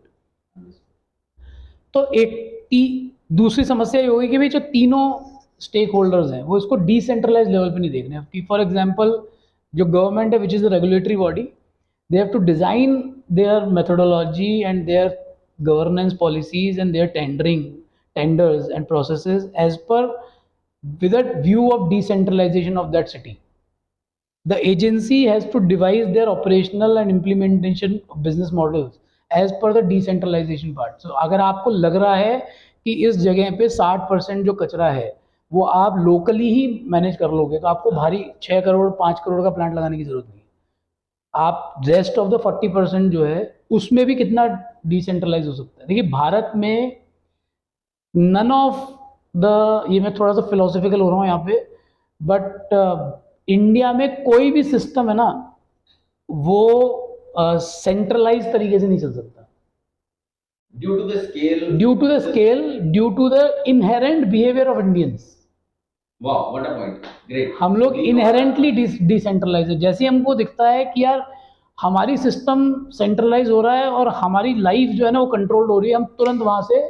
तो दूसरी समस्या ये होगी कि भाई जो तीनों स्टेक होल्डर्स हैं वो इसको डिसेंट्रलाइज लेवल पे नहीं देख रहे हैं. कि फॉर एग्जांपल जो गवर्नमेंट है which is the regulatory body, they have to design their methodology and their governance policies and their tenders and processes as per with a view of decentralization of that city. The agency has to devise their operational and implementation of business models as per the decentralization part. So अगर आपको लग रहा है कि इस जगह पे 60% जो कचरा है वो आप लोकली ही मैनेज कर लोगे, तो आपको भारी 6 करोड़ 5 करोड़ का प्लांट लगाने की जरूरत नहीं. आप रेस्ट ऑफ द 40% जो है उसमें भी कितना डिसेंट्रलाइज हो सकता है. देखिए भारत में नन ऑफ द, ये मैं थोड़ा सा फिलोसफिकल हो रहा हूँ यहाँ पे, बट इंडिया में कोई भी सिस्टम है ना वो सेंट्रलाइज तरीके से नहीं चल सकता. Due to the scale, due to the inherent behaviour of Indians. वाह, व्हाट अ पॉइंट, ग्रेट. हम लोग इनहेरेंटली डिसेंट्रलाइज है. जैसे हमको दिखता है कि यार हमारी सिस्टम सेंट्रलाइज हो रहा है और हमारी लाइफ जो है ना वो कंट्रोल्ड हो रही है, हम तुरंत वहाँ से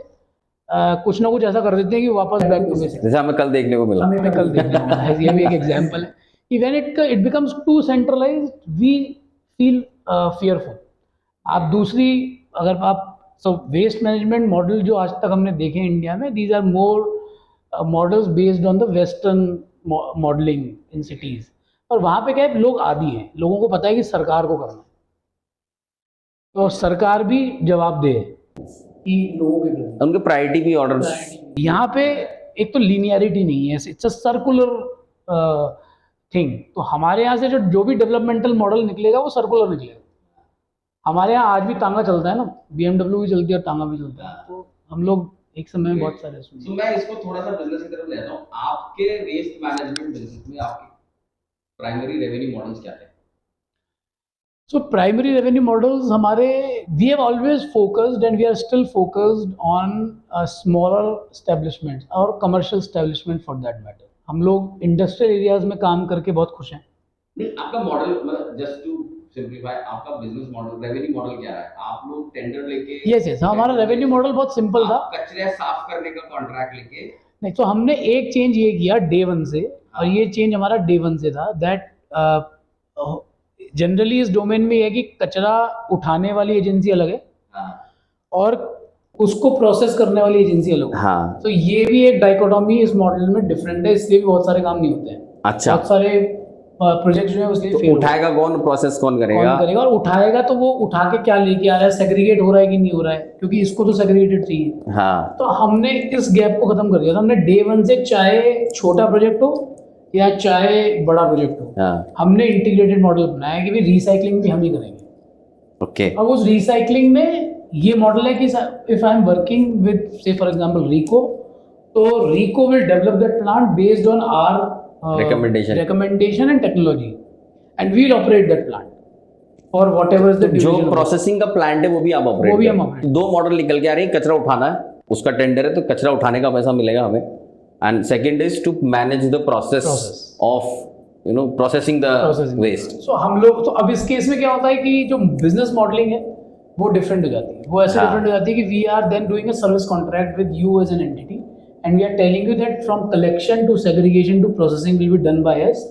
कुछ ना कुछ ऐसा कर देते हैं कि वापस बैक टू बेसिक्स. जैसे हमें कल देखने को मिला. ये भी एक एग्जांपल है कि when it becomes too centralised we feel fearful. आप दूसरी अगर आप वेस्ट मैनेजमेंट मॉडल जो आज तक हमने देखे इंडिया में, these are more models based on the western modelling in cities. और वहाँ पे क्या है, लोग आदी हैं, लोगों को पता है कि सरकार को करना है और सरकार भी जवाब दे कि लोगों के प्रति उनके प्रायोरिटी भी ऑर्डर्स. यहाँ पे एक तो लीनियरिटी नहीं है, इट्स अ सर्कुलर थिंग. तो हमारे यहाँ से जो भी डेवलपमेंटल मॉडल निकलेगा वो सर्कुलर निकलेगा. हमारे यहाँ आज भी तांगा चलता है ना, BMW भी चलती है और तांगा भी चलता है. तो हम लोग एक समय में बहुत सारे सुने. तो मैं इसको थोड़ा सा बिजनेस की तरफ ले जाता हूँ. आपके वेस्ट मैनेजमेंट बिजनेस में आपके प्राइमरी रेवेन्यू मॉडल्स क्या थे? So primary revenue models हमारे, we have always focused and we are still focused on smaller establishments और commercial establishment for that matter. हम लोग इंडस्ट्रियल एरियाज में काम करके बहुत खुश हैं. नहीं, आपका मॉडल मतलब जस्ट टू सिंपलीफाई, आपका बिजनेस मॉडल, रेवेन्यू मॉडल क्या है? आप लोग टेंडर लेके? यस, हमारा रेवेन्यू मॉडल बहुत सिंपल था. कचरे साफ करने का कॉन्ट्रैक्ट लेके? नहीं, तो हमने एक चेंज ये किया डे 1 से, और ये चेंज हमारा डे 1 से था दैट जनरली इस डोमेन में ये है कि कचरा उठाने वाली एजेंसी अलग है और उसको प्रोसेस करने वाली एजेंसी अलग है. हाँ. तो ये भी एक डाइकोटॉमी इस मॉडल में डिफरेंट है, इसलिए भी बहुत सारे काम नहीं होते हैं. अच्छा. बहुत सारे प्रोजेक्ट जो है उसके तो उठाएगा कौन, प्रोसेस कौन करेगा? और उठाएगा तो वो उठा के क्या लेके आ रहा है, सेग्रीगेट हो रहा है कि नहीं हो रहा है, क्योंकि इसको तो सेग्रीगेटेड चाहिए. हाँ. तो हमने इस गैप को खत्म कर दिया था. हमने डे 1 से चाहे छोटा प्रोजेक्ट हो या चाहे बड़ा प्रोजेक्ट हो, हाँ हमने इंटीग्रेटेड मॉडल बनाया कि भाई रिसाइकलिंग भी हम ही करेंगे। ओके अब उस रिसाइकलिंग में ये मॉडल है कि if I am working with say for example RIICO, तो RIICO will develop that plant based on our recommendation and technology, and we will operate that plant for whatever is the जो प्रोसेसिंग का प्लांट है वो भी आप ऑपरेट वो भी हम operate दो मॉडल निकल के आ रही है, कचरा उठाना है उसका टेंडर है तो कचरा उठाने का पैसा मिलेगा हमें, and second is to manage the process of you know processing the waste. So हम लोग तो अब इस केस में क्या होता है कि जो बिजनेस मॉडलिंग है वो डिफरेंट हो जाती है, वो ऐसे हाँ। डिफरेंट हो जाती है कि we are then doing a service contract with you as an entity, and we are telling you that from collection to segregation to processing will be done by us,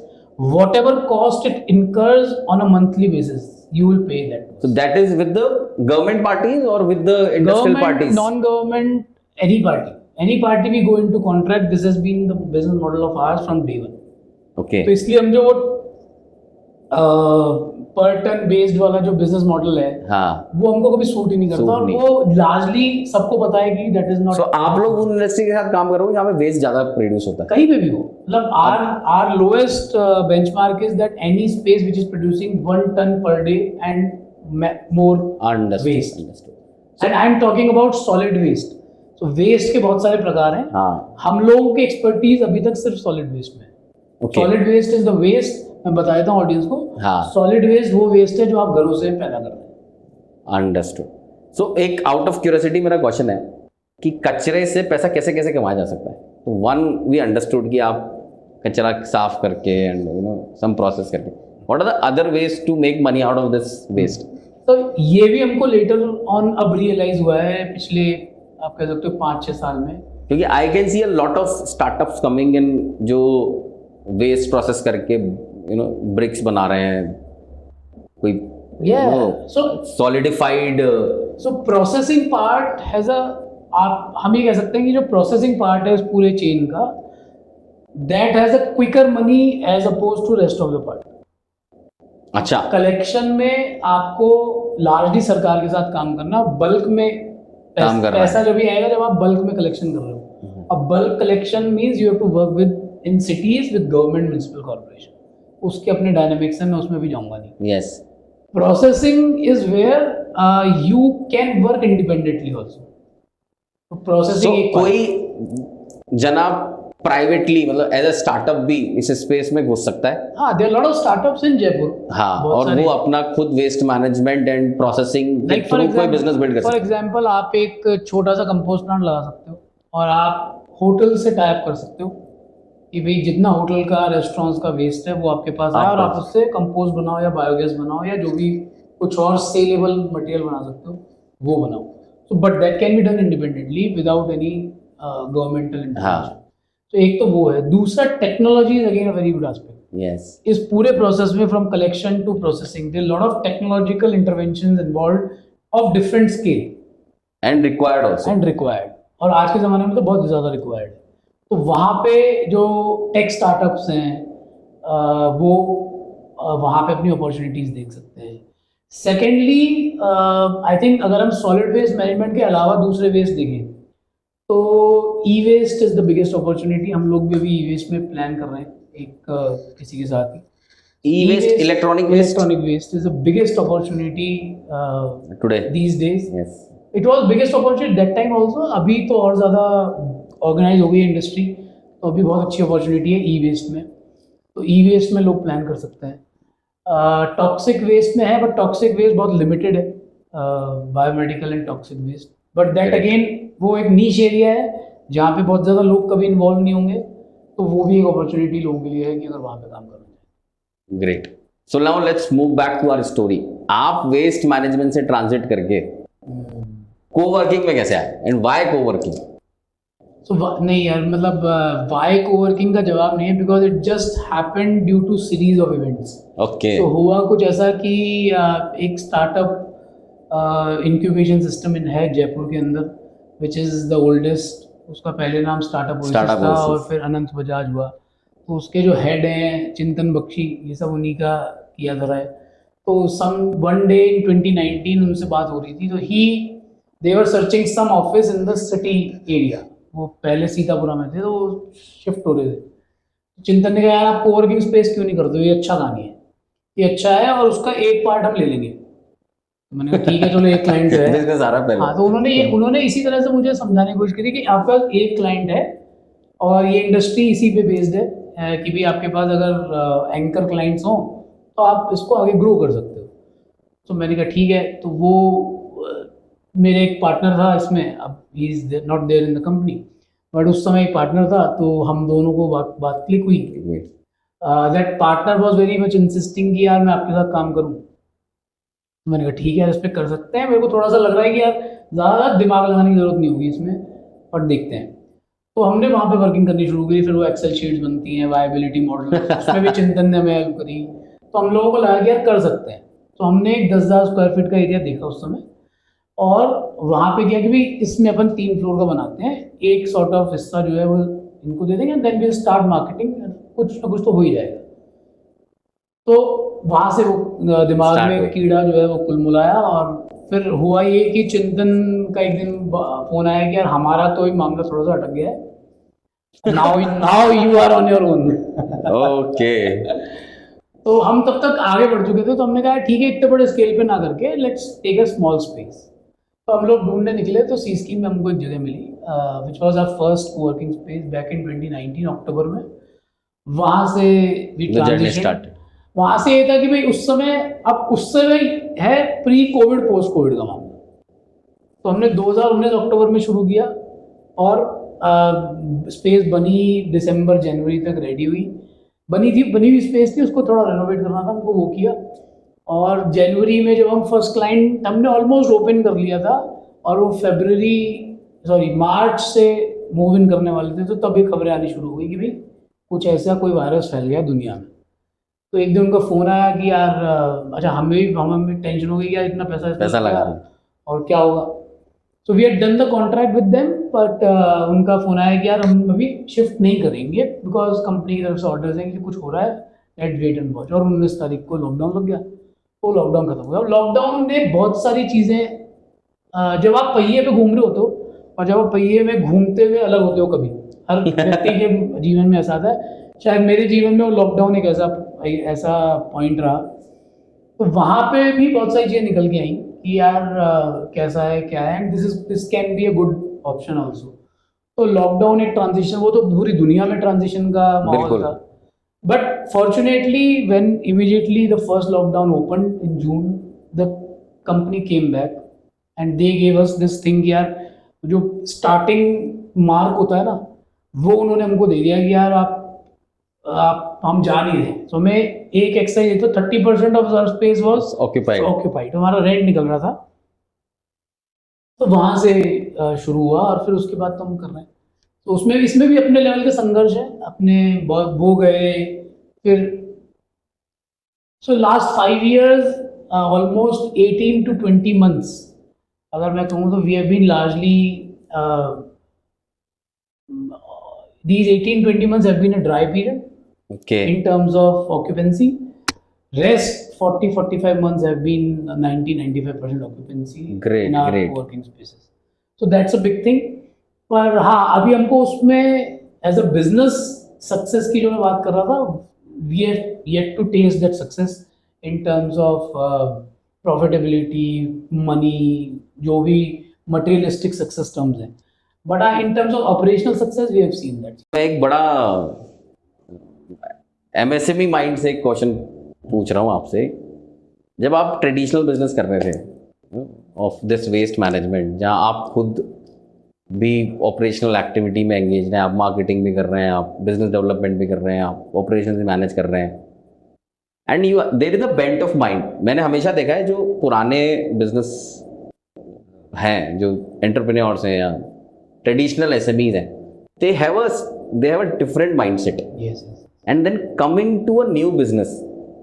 whatever cost it incurs on a monthly basis you will pay that. So that is with the government parties or with the industrial Government, parties? non-government, any party we go into contract, this has been the business model of ours from day one. Okay. तो इसलिए हम जो वो पर टन बेस्ड वाला जो बिजनेस मॉडल है, हाँ वो हमको कभी सूट ही नहीं करता, और वो लार्जली सबको पता है कि दैट इज नॉट। So आप लोग उन इंडस्ट्री के साथ काम करोगे जहाँ पे वेस्ट ज्यादा प्रोड्यूस होता है? कहीं पे भी हो, मतलब our lowest benchmark is that any space which is producing 1 ton per day and more Understood, waste. understood. and I am talking about solid waste. so waste के बहुत सारे प्रकार हैं, हाँ हम लोगों की एक्सपर्टीज अभी तक सिर्फ सॉलिड वेस्ट में है। Okay. Solid waste is the waste, मैं बता देता हूँ ऑडियंस को, हाँ सॉलिड वेस्ट वो वेस्ट है जो आप घरों से पैदा कर रहे हैं। अंडरस्टूड। सो एक आउट ऑफ क्यूरियोसिटी मेरा क्वेश्चन है कि कचरे से पैसा कैसे कैसे कमाया जा सकता है? तो वन वी अंडरस्टूड कि आप कचरा साफ करके and you know some process करके, what are the other ways to make money out of this waste? तो ये भी हमको लेटर ऑन अब रियलाइज हुआ है पिछले आप कह सकते हो 5-6 साल में, क्योंकि I can see a lot of startups coming in जो वेस्ट प्रोसेस करके यू नो ब्रिक्स बना रहे हैं, कोई solidified. So processing part has a, आप हम ये कह सकते हैं कि जो प्रोसेसिंग पार्ट है उस पूरे चेन का, that has a quicker money as oppose to rest of the part. अच्छा, कलेक्शन में आपको लार्जली सरकार के साथ काम करना, बल्क में काम करना है। पैसा जब भी आएगा जब आप बल्क में कलेक्शन कर रहे हो। अब bulk collection means you have to work within cities with government municipal corporation, उसके अपने डायनामिक्स हैं, मैं उसमें भी जाऊंगा नहीं। Yes, processing is where you can work independently also. Processing कोई जना प्राइवेटली मतलब एज अ स्टार्टअप भी इस स्पेस में घुस सकता है? हाँ, there are lot of startups in Jaipur. हाँ, और वो अपना खुद waste management and processing like for कोई बिजनेस बिल्ड कर फॉर सकता है। एग्जांपल आप एक छोटा सा कंपोस्ट प्लांट लगा सकते हो, और आप होटल से टाई अप कर सकते हो कि भाई जितना होटल का रेस्टोरेंट्स का वेस्ट है वो आपके पास आए, और आप उससे कंपोस्ट बनाओ या बायोगैस बनाओ या जो भी कुछ और सेलेबल मटेरियल बना सकते हो वो बनाओ। So but that can be done independently without any governmental intervention. तो एक तो वो है, दूसरा technology is again a very good aspect. Yes, इस पूरे प्रोसेस में from collection to processing there lot of technological interventions involved of different scale and required also, and required, और आज के ज़माने में तो बहुत ज़्यादा रिक्वायर्ड है। तो वहाँ पे जो टेक स्टार्टअप्स हैं वो वहाँ पे अपनी अपॉर्चुनिटीज़ देख सकते हैं। सेकेंडली आई थिंक अगर हम सॉलिड वेस्ट मैनेजमेंट के अलावा दूसरे वेस्ट देखें तो e waste is the biggest opportunity. हम लोग भी अभी ई वेस्ट में प्लान कर रहे हैं एक किसी के साथ ही। E waste, electronic waste is the biggest opportunity today these days. Yes, it was biggest opportunity that time also, अभी तो और ज़्यादा ऑर्गेनाइज हो गई है इंडस्ट्री, तो अभी बहुत अच्छी अपॉर्चुनिटी है ई वेस्ट में। तो ई वेस्ट में लोग प्लान कर सकते हैं। टॉक्सिक वेस्ट में है, बट टॉक्सिक वेस्ट बहुत लिमिटेड है, biomedical and toxic waste, but that again वो एक नीश एरिया है जहाँ पे बहुत ज़्यादा लोग कभी इन्वॉल्व नहीं होंगे, तो वो भी एक अपॉर्चुनिटी लोगों के लिए है कि अगर वहाँ पे काम करना है। Great. So now let's move back to our story. आप वेस्ट मैनेजमेंट से ट्रांजिट करके कोवर्किंग में कैसे आए एंड व्हाई कोवर्किंग? सो नहीं यार, मतलब वाई कोवर्किंग का जवाब नहीं है, because it just happened due to series of events. Okay, तो हुआ कुछ ऐसा कि एक स्टार्टअप इंक्यूबेशन सिस्टम है जयपुर के अंदर, विच इज़ द ओल्डेस्ट। उसका पहले नाम स्टार्टअप था और फिर अनंत बजाज हुआ। तो उसके जो हेड हैं चिंतन बख्शी, ये सब उन्हीं का किया जा रहा है। तो सम वन डे इन 2019 उनसे बात हो रही थी, तो they were searching some office in the city area। वो पहले सीतापुरा में थे तो वो शिफ्ट हो रहे थे। चिंतन ने कहा यार आप कोवर्किंग स्पेस क्यों नहीं करते हो, ये अच्छा कहानी है, ये अच्छा है और उसका एक पार्ट हम ले लेंगे। तो मैंने कहा ठीक है चलो, एक क्लाइंट है। बिजनेस आ रहा हाँ, तो पहले। उन्होंने इसी तरह से मुझे समझाने की कोशिश की थी कि आपका एक क्लाइंट है और ये इंडस्ट्री इसी पे बेस्ड है, कि भी आपके पास अगर एंकर क्लाइंट्स हों तो आप इसको आगे ग्रो कर सकते हो। तो मैंने कहा ठीक है। तो वो मेरे एक पार्टनर था इसमें, अब he is not there in the company, but उस समय एक पार्टनर था, तो हम दोनों को बात क्लिक हुई। That partner was very much insisting कि यार मैं आपके साथ काम करूं। तो मैंने कहा ठीक है, इस पे कर सकते हैं। मेरे को थोड़ा सा लग रहा है कि यार ज़्यादा दिमाग लगाने की ज़रूरत नहीं होगी इसमें, पर देखते हैं। तो हमने वहाँ पे वर्किंग करनी शुरू करी। फिर वो एक्सेल शीट्स बनती हैं, वायबिलिटी मॉडल, उसमें भी चिंतन ने हमें हेल्प करी। तो हम लोगों को लगा कि यार कर सकते हैं। तो हमने एक 10,000 स्क्वायर फीट का एरिया देखा उस समय, और वहाँ पे क्या कि भाई इसमें अपन 3 फ्लोर का बनाते हैं, एक सॉर्ट ऑफ हिस्सा जो है वो इनको दे देंगे, देन विल स्टार्ट मार्केटिंग, कुछ ना कुछ तो हो ही जाएगा। तो वहां से वो दिमाग Start में हुई। कीड़ा जो है वो कुलमुलाया, और फिर हुआ ये कि चिंतन का एक दिन फोन आया कि यार हमारा तो ये मामला थोड़ा सा अटक गया है, now you are on your own. Okay. तो हम तब तक आगे बढ़ चुके थे, तो हमने कहा ठीक है इतने बड़े स्केल पे ना करके let's take a small space. तो हम लोग ढूंढने निकले, तो सी स्कीम में हमको एक जगह मिली, which was our first working space back in 2019 October में। वहां से we the journey transition. Started. वहां से ये था कि भाई उस समय, अब उस समय है प्री कोविड पोस्ट कोविड का मामला। तो हमने 2019 अक्टूबर में शुरू किया, और स्पेस बनी, दिसंबर जनवरी तक रेडी हुई। बनी हुई स्पेस थी, उसको थोड़ा रेनोवेट करना था हमको, वो किया। और जनवरी में जब हम फर्स्ट क्लाइंट हमने ऑलमोस्ट ओपन कर लिया था, और वो फरवरी सॉरी मार्च से मूव इन करने वाले थे, तो तभी खबरें आनी शुरू हो गई कि भाई कुछ ऐसा कोई वायरस फैल गया दुनिया में। तो एक दिन उनका फ़ोन आया कि यार अच्छा, हमें टेंशन हो गई कि यार इतना पैसा इसमें पैसा लग लगा गया, दूं। और क्या होगा। So we had done the contract with them, but उनका फ़ोन आया कि यार हम अभी शिफ्ट नहीं करेंगे बिकॉज कंपनी की तरफ से ऑर्डर्स हैं कि कुछ हो रहा है, लेट वेट एंड वॉच। और 19 तारीख को लॉकडाउन लग गया। तो लॉकडाउन खत्म हो गया। लॉकडाउन ने बहुत सारी चीज़ें, जब आप पहिए पे घूम रहे होते हो और जब आप पहिए में घूमते हुए अलग होते हो, कभी हर व्यक्ति के जीवन में ऐसा आता है। शायद मेरे जीवन में वो लॉकडाउन एक ऐसा ऐसा पॉइंट रहा। तो वहाँ पे भी बहुत सारी चीज़ें निकल के आई कि यार कैसा है क्या है, and this can be a good option also. तो लॉकडाउन एक ट्रांजिशन, वो तो पूरी दुनिया में ट्रांजिशन का माहौल बिल्कुल। था। But fortunately when immediately the first lockdown open in June, the company came back and they gave us this thing. यार जो स्टार्टिंग मार्क होता है ना, वो उन्होंने हमको दे दिया कि यार आप हम जा नहीं रहे। तो मैं एक एक्सरसाइज, तो 30% of our space was occupied. Occupied, हमारा रेंट निकल रहा था। तो वहां से शुरू हुआ, और फिर उसके बाद तो हम कर रहे हैं। तो उसमें इसमें भी अपने लेवल के संघर्ष है, अपने बहुत वो गए। फिर so last 5 years, almost 18 to 20 months, अगर मैं कहूँ तो we have been largely, these 18-20 months have been a dry period okay. in terms of occupancy. Rest 40-45 months have been 90-95% occupancy Great, in our great. working spaces. So that's a big thing. पर हाँ, अभी हमको उसमें एज अ बिजनेस सक्सेस की जो मैं बात कर रहा था, we have yet to test that success in terms of profitability, money, जो भी मटेरियलिस्टिक सक्सेस टर्म्स हैं। But in terms of operational success we have seen that. मैं एक बड़ा एमएसएमई माइंड से एक क्वेश्चन पूछ रहा हूँ आपसे। जब आप ट्रेडिशनल बिजनेस कर रहे थे ऑफ दिस वेस्ट मैनेजमेंट, जहाँ आप खुद भी ऑपरेशनल एक्टिविटी में एंगेज हैं, आप मार्केटिंग भी कर रहे हैं, आप बिजनेस डेवलपमेंट भी कर रहे हैं, आप ऑपरेशन भी मैनेज कर रहे हैं, and you there is a bent of mind. मैंने हमेशा देखा है जो पुराने बिजनेस हैं, जो एंटरप्रेन्योर्स हैं या ट्रेडिशनल एसएमईज हैं, they have a different mindset. Yes, and then coming to a new business,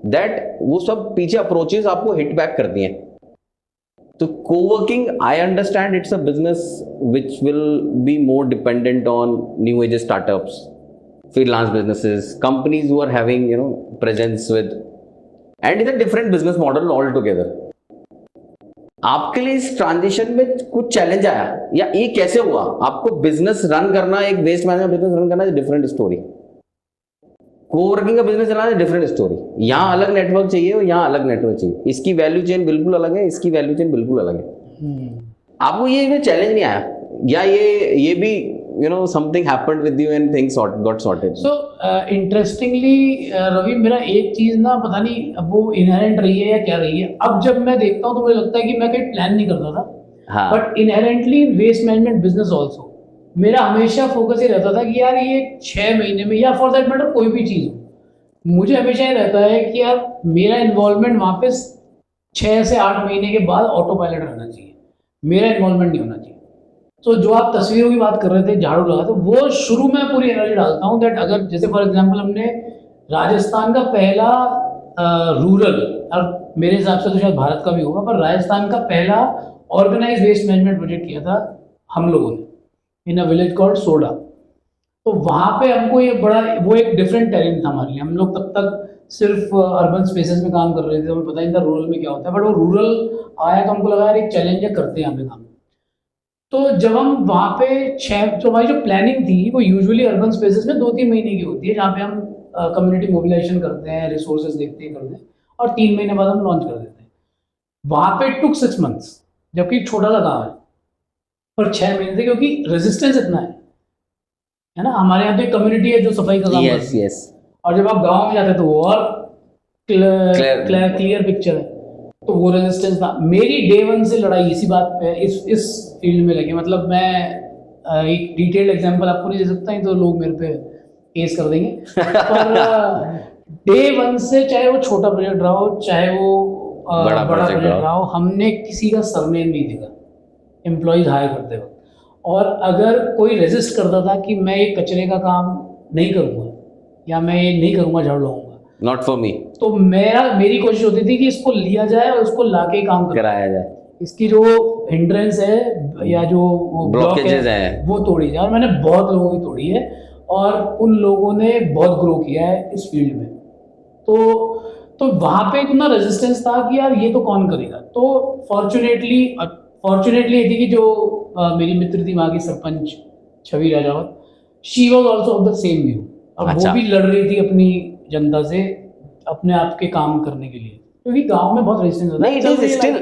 that वो सब पीछे अप्रोचेस आपको हिट बैक करती हैं। तो coworking, I understand it's a business which will be more dependent on new age startups, freelance businesses, companies who are having presence with, and it's a different business model altogether. आपके लिए इस ट्रांजिशन में कुछ चैलेंज आया, या ये कैसे हुआ? आपको बिजनेस रन करना, एक वेस्ट मैनेजमेंट बिजनेस रन करना, इज डिफरेंट स्टोरी। कोवर्किंग का बिजनेस चलाना डिफरेंट स्टोरी। यहाँ अलग नेटवर्क चाहिए और यहाँ अलग नेटवर्क चाहिए। इसकी वैल्यू चेन बिल्कुल अलग है, इसकी वैल्यू चेन बिल्कुल अलग है। आपको ये चैलेंज नहीं आया, या ये भी something happened with you and things got sorted? So interestingly Ravi, मेरा एक चीज ना पता नहीं अब वो इनहेरेंट रही है या क्या रही है, अब जब मैं देखता हूँ तो मुझे लगता है कि मैं कहीं प्लान नहीं करता था, हाँ। But inherently waste management business also मेरा हमेशा फोकस ये रहता था कि यार ये 6 महीने में, या फॉर दैट मैटर कोई भी चीज़ हो, मुझे हमेशा ये रहता है कि यार मेरा इन्वॉल्वमेंट वापस 6 से 8 महीने के बाद ऑटो पायलट रहना चाहिए, मेरा इन्वॉल्वमेंट नहीं होना चाहिए। तो जो आप तस्वीरों की बात कर रहे थे, झाड़ू लगा, तो वो शुरू में पूरी एनर्जी डालता हूँ दैट अगर जैसे फॉर एग्जांपल हमने राजस्थान का पहला रूरल, और मेरे हिसाब से तो शायद भारत का भी होगा, पर राजस्थान का पहला ऑर्गेनाइज वेस्ट मैनेजमेंट प्रोजेक्ट किया था हम लोगों ने इन अ विलेज कॉल्ड सोडा। तो वहाँ पे हमको ये बड़ा, वो एक डिफरेंट टैलेंट था हमारे लिए। हम लोग तब तक सिर्फ अर्बन स्पेसेस में काम कर रहे थे, हमें पता नहीं था रूरल में क्या होता है, बट वो रूरल आया तो हमको लगा यार एक चैलेंज है, करते हैं यहाँ पे काम। तो जब हम वहाँ पे तो हमारी जो प्लानिंग थी वो यूजुअली अर्बन स्पेसेस में 2-3 महीने की होती है, जहाँ पे हम कम्युनिटी मोबिलाइजेशन करते हैं, रिसोर्सेज देखते हैं, करते हैं, और 3 महीने बाद हम लॉन्च कर देते हैं। वहाँ पे टुक 6 मंथ्स, जबकि छोटा सा काम है, पर 6 महीने थे, क्योंकि रेजिस्टेंस इतना है ना। हमारे यहाँ पे कम्युनिटी है जो सफाई का काम करती है, और जब आप गाँव में जाते हैं तो वो और क्लियर पिक्चर है। तो वो रेजिस्टेंस था। मेरी डे 1 से लड़ाई इसी बात पे, इस फील्ड में लगी। मतलब मैं एक डिटेल्ड एग्जांपल आपको नहीं दे सकता, नहीं तो लोग मेरे पे केस कर देंगे। पर डे 1 से, चाहे वो छोटा प्रोजेक्ट रहा हो, चाहे वो बड़ा प्रोजेक्ट रहा हो, हमने किसी का सरनेम नहीं देखा एम्प्लॉयज हायर करते वक्त। और अगर कोई रेजिस्ट करता था कि मैं ये कचरे का काम नहीं करूँगा, या मैं ये नहीं करूँगा, झाड़ू लगाऊंगा, नॉट फॉर मी, तो मेरी कोशिश होती थी कि इसको लिया जाए और उसको लाके काम कराया जाए। इसकी जो हिंड्रेंस है या जो ब्लॉकेजेस है वो तोड़ी जाए, और मैंने बहुत लोगों की तोड़ी है, और उन लोगों ने बहुत ग्रो किया है इस फील्ड में। तो वहाँ पे इतना रेजिस्टेंस था कि यार ये तो कौन करेगा। तो फॉर्चुनेटली ये थी कि जो मेरी मित्र थी वहाँ की sarpanch Chhavi Rajawat, she was also of the same view, और वो भी लड़ रही थी अपनी जनता से अपने आप के काम करने के लिए, क्योंकि गांव में बहुत रेजिस्टेंस होता है। नहीं, it is still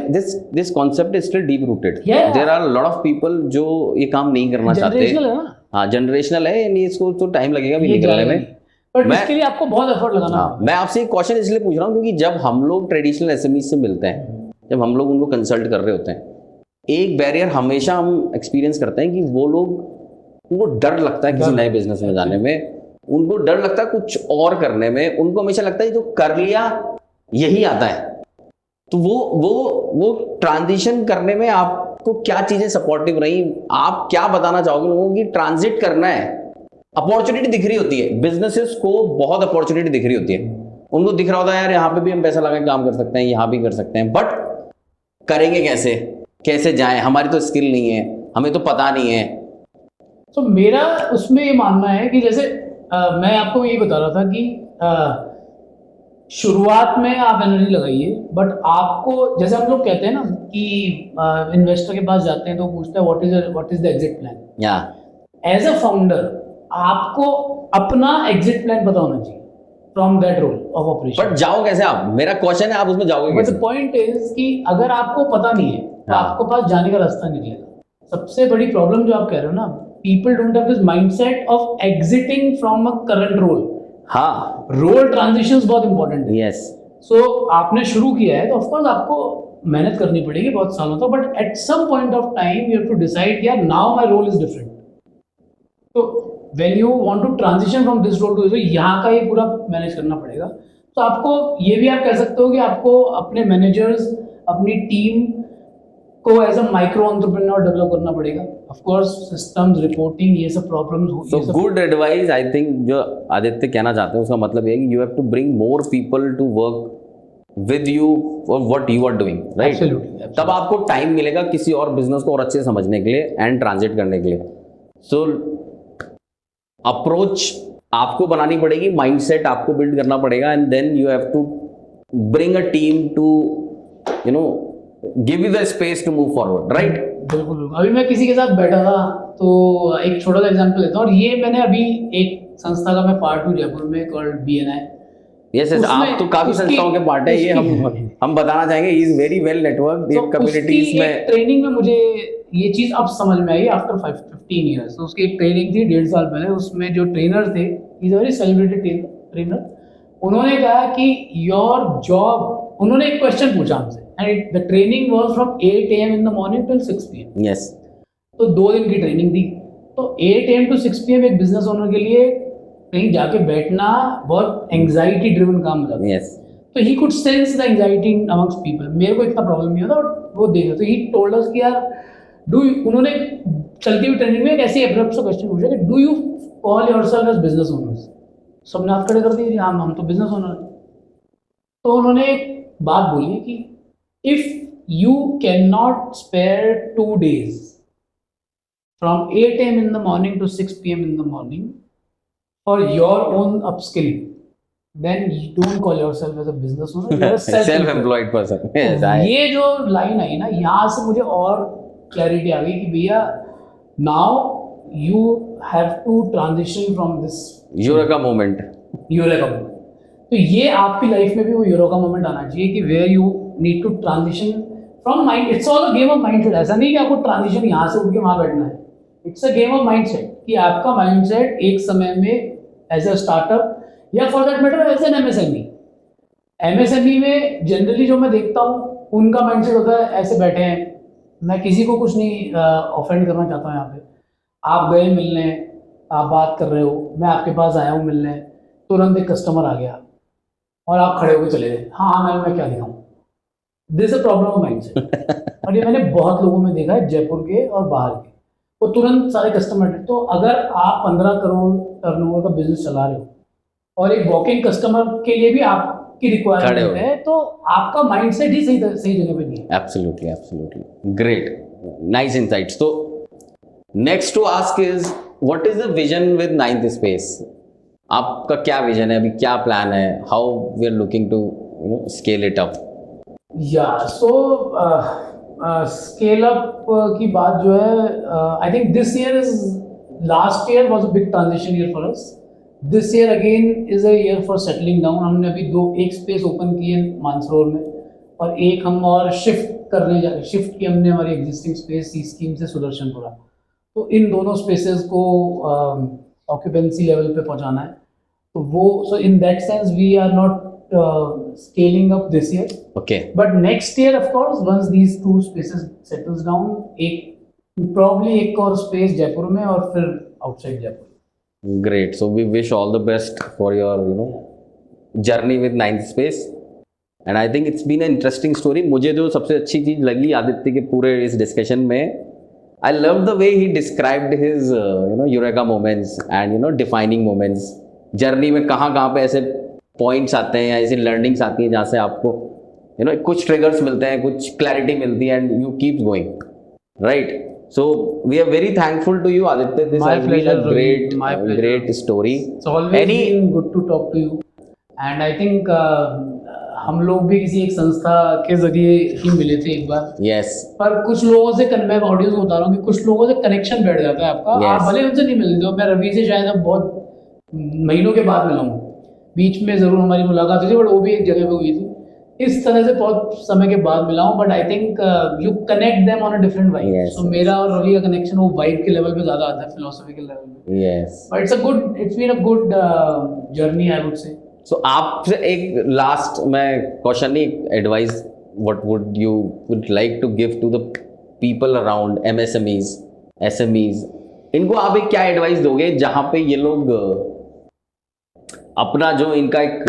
this concept is still deep rooted. There are a lot of people जो ये काम नहीं करना चाहते। जनरेशनल है ना। हाँ, जनरेशनल है, यानी इसको तो टाइम लगेगा भी निकलने में, पर इसके लिए आपको बहुत एफर्ट लगाना है। मैं आपसे एक क्वेश्चन इसलिए पूछ रहा हूँ क्योंकि जब हम लोग ट्रेडिशनल एसएमई से मिलते हैं, जब हम लोग उनको कंसल्ट कर रहे होते हैं, एक बैरियर हमेशा हम एक्सपीरियंस करते हैं कि वो लोग, उनको डर लगता है किसी नए बिजनेस में जाने में, उनको डर लगता है कुछ और करने में, उनको हमेशा लगता है जो कर लिया यही आता है। तो वो ट्रांजिशन करने में आपको क्या चीजें सपोर्टिव रही? आप क्या बताना चाहोगे लोगों की? ट्रांजिट करना है, अपॉर्चुनिटी दिख रही होती है, बिजनेसेस को बहुत अपॉर्चुनिटी दिख रही होती है, उनको दिख रहा होता है यार यहाँ पे भी हम पैसा लगा के काम कर सकते हैं, यहाँ भी कर सकते हैं, बट करेंगे कैसे जाएं, हमारी तो स्किल नहीं है, हमें तो पता नहीं है। तो मेरा उसमें ये मानना है कि जैसे मैं आपको ये बता रहा था कि शुरुआत में आप एनर्जी लगाइए, बट आपको, जैसे हम लोग कहते हैं ना कि इन्वेस्टर के पास जाते हैं तो पूछते हैं what is the exit plan. या एज अ फाउंडर आपको अपना एग्जिट प्लान पता होना चाहिए from that role of operation. But जाओ कैसे आप? मेरा क्वेश्चन है, आप उसमें जाओगे कैसे? बट द पॉइंट इज कि अगर आपको पता नहीं है तो आपको पास जाने का रास्ता निकलेगा। सबसे बड़ी प्रॉब्लम जो आप कह रहे हो ना, people don't have this mindset of exiting from a current role. हाँ, रोल ट्रांजिशंस बहुत इंपॉर्टेंट है। यस। सो आपने शुरू किया है तो ऑफ कोर्स आपको मेहनत करनी पड़ेगी बहुत सालों तक, but at some point of time you have to decide यार now my role is different. तो when you want to transition from this role to this, यहाँ का ये पूरा मैनेज करना पड़ेगा। तो आपको ये भी आप कह सकते हो कि आपको अपने मैनेजर्स, अपनी टीम को as a micro entrepreneur develop करना पड़ेगा। ऑफ कोर्स सिस्टम्स, रिपोर्टिंग, ये सब प्रॉब्लम्स हो। So good advice, I think जो आदित्य कहना चाहते हैं उसका मतलब ये है कि you have to bring more people to work with you for what you are doing, right? तब आपको टाइम मिलेगा किसी और बिजनेस को और अच्छे से समझने के लिए एंड ट्रांजिट करने के लिए। सो अप्रोच आपको बनानी पड़ेगी, माइंडसेट आपको बिल्ड करना पड़ेगा, and then you have to bring a team to give you the space to move forward, right? बिल्कुल। अभी मैं किसी के साथ बैठा था तो एक छोटा सा एग्जांपल लेता हूँ, और ये मैंने अभी एक संस्था का मैं पार्ट हूँ जयपुर में, कॉल्ड BNI। यस यस, आप उसमें तो काफी उसकी- संस्थाओं के पार्ट है, ये उसकी- हम बताना चाहेंगे, he is very well network तो इन कम्युनिटीज उसकी में। एक ट्रेनिंग में मुझे ये चीज अब समझ में आई आफ्टर 15 ईयर्स। तो उसकी एक ट्रेनिंग थी 1.5 साल पहले, उसमें जो ट्रेनर थे, इज वेरी सेलिब्रेटेड ट्रेनर, उन्होंने कहा कि योर जॉब, उन्होंने एक क्वेश्चन पूछा हमसे, and the training was from 8 AM in the morning till 6 PM। Yes, तो 2 दिन की ट्रेनिंग थी। तो 8 AM टू 6 PM एक बिजनेस ओनर के लिए कहीं जाके बैठना बहुत एंग्जाइटी ड्रिवन काम हो जाता है। यस, तो he could sense the anxiety amongst people. मेरे को इतना प्रॉब्लम नहीं होता, बट वो देख रहे। तो ही टोल्ड अस कि यार उन्होंने चलती हुई ट्रेनिंग में एक ऐसी एब्रप्ट सा क्वेश्चन पूछा कि do you call yourself as business owners. सबने हाथ खड़े कर दिए कि हाँ हम तो बिजनेस ओनर हैं। तो उन्होंने एक बात बोली कि if you can not spare 2 days from 8 AM in the morning to 6 PM in the morning for your own upskilling, then you don't call yourself as a business owner, you're a self self-employed। Employed person. तो यस, ये जो लाइन आई ना, यहाँ से मुझे और क्लैरिटी आ गई कि भैया now you have to transition from this eureka moment. Eureka moment. तो ये आपकी लाइफ में भी वो यूरेका मोमेंट आना चाहिए कि where you need to transition from mind. It's all a game of mindset. ऐसा नहीं कि आपको ट्रांजिशन यहाँ से उठ के वहाँ बैठना है। It's a game of mindset कि आपका माइंडसेट एक समय में एज अ स्टार्टअप या for that matter as an MSME में जनरली जो मैं देखता हूँ उनका माइंडसेट होता है ऐसे बैठे हैं। मैं किसी को कुछ नहीं ऑफेंड करना चाहता हूँ यहाँ पे। आप गए मिलने, आप बात कर रहे हो, मैं आपके पास आया हूँ मिलने, तुरंत एक कस्टमर आ गया और आप खड़े होकर चले गए। हाँ मैं क्या दिखाऊँ। This a problem of mindset. और ये मैंने बहुत लोगों में देखा है, जयपुर के और बाहर के। वो तुरंत सारे कस्टमर। तो अगर आप 15 करोड़ टर्नओवर का बिजनेस चला रहे हो और एक वॉकिंग कस्टमर के लिए भी आपकी खड़े रिक्वायरमेंट हो। है, तो आपका माइंडसेट ही सही जगह पे नहीं है। Absolutely, absolutely, great, nice insights. तो next to ask is what is the vision with ninth space? आपका क्या विजन है अभी, क्या प्लान है? How we are looking to scale it up? या सो स्केल अप की बात जो है, I think this year is, last year was a big transition year for us. This year again is a year for settling down. हमने अभी एक स्पेस ओपन की है मानसरोवर में, और एक हम और शिफ्ट की हमने हमारी एग्जिस्टिंग स्पेस सी स्कीम से सुदर्शनपुरा। तो इन दोनों स्पेसेस को ऑक्यूपेंसी लेवल पे पहुंचाना है। तो वो, so in that sense we are not scaling up this year, okay, but next year of course once these 2 spaces settles down, probably एक और space जयपुर में और फिर outside जयपुर। Great. So we wish all the best for your journey with ninth space, and I think it's been an interesting story. मुझे जो सबसे अच्छी चीज लगी आदित्य के पूरे इस डिस्कशन में, I love the way he described his eureka moments and defining moments. Journey में कहाँ कहाँ पे ऐसे पॉइंट्स आते हैं या ऐसी लर्निंग्स आती हैं जहाँ से आपको कुछ ट्रिगर्स मिलते हैं, कुछ क्लैरिटी मिलती है, and you keep going, right? So we are very thankful to you Aditya. This My has been pleasure, uh Ravi. Great My pleasure. Great story. It's always been good to talk to you, and I think हम लोग भी किसी एक संस्था के जरिए ही मिले थे एक बार। यस, पर कुछ लोगों से मैं ऑडियंस को बता रहा हूँ कि कुछ लोगों से कनेक्शन बैठ जाता है आपका। Yes. आप भले उनसे नहीं मिलते हो, मैं रवि से शायद अब बहुत महीनों के बाद मिला हूँ, बीच में ज़रूर हमारी मुलाकात हुई थी, बट वो भी एक जगह पे हुई थी। इस तरह से बहुत समय के बाद मिला हूँ, but I think you connect them on a different vibe. Yes, सो मेरा और रवि का कनेक्शन वो वाइब के लेवल पे ज़्यादा आता है, फिलोसफिकल लेवल पे। Yes. But it's been a good journey I would say. So आपसे एक लास्ट मैं क्वेश्चन नहीं, advice, what would you would like to give to the people around MSMEs, SMEs? इनको आप एक क्या एडवाइस दोगे जहाँ पे ये लोग अपना जो इनका एक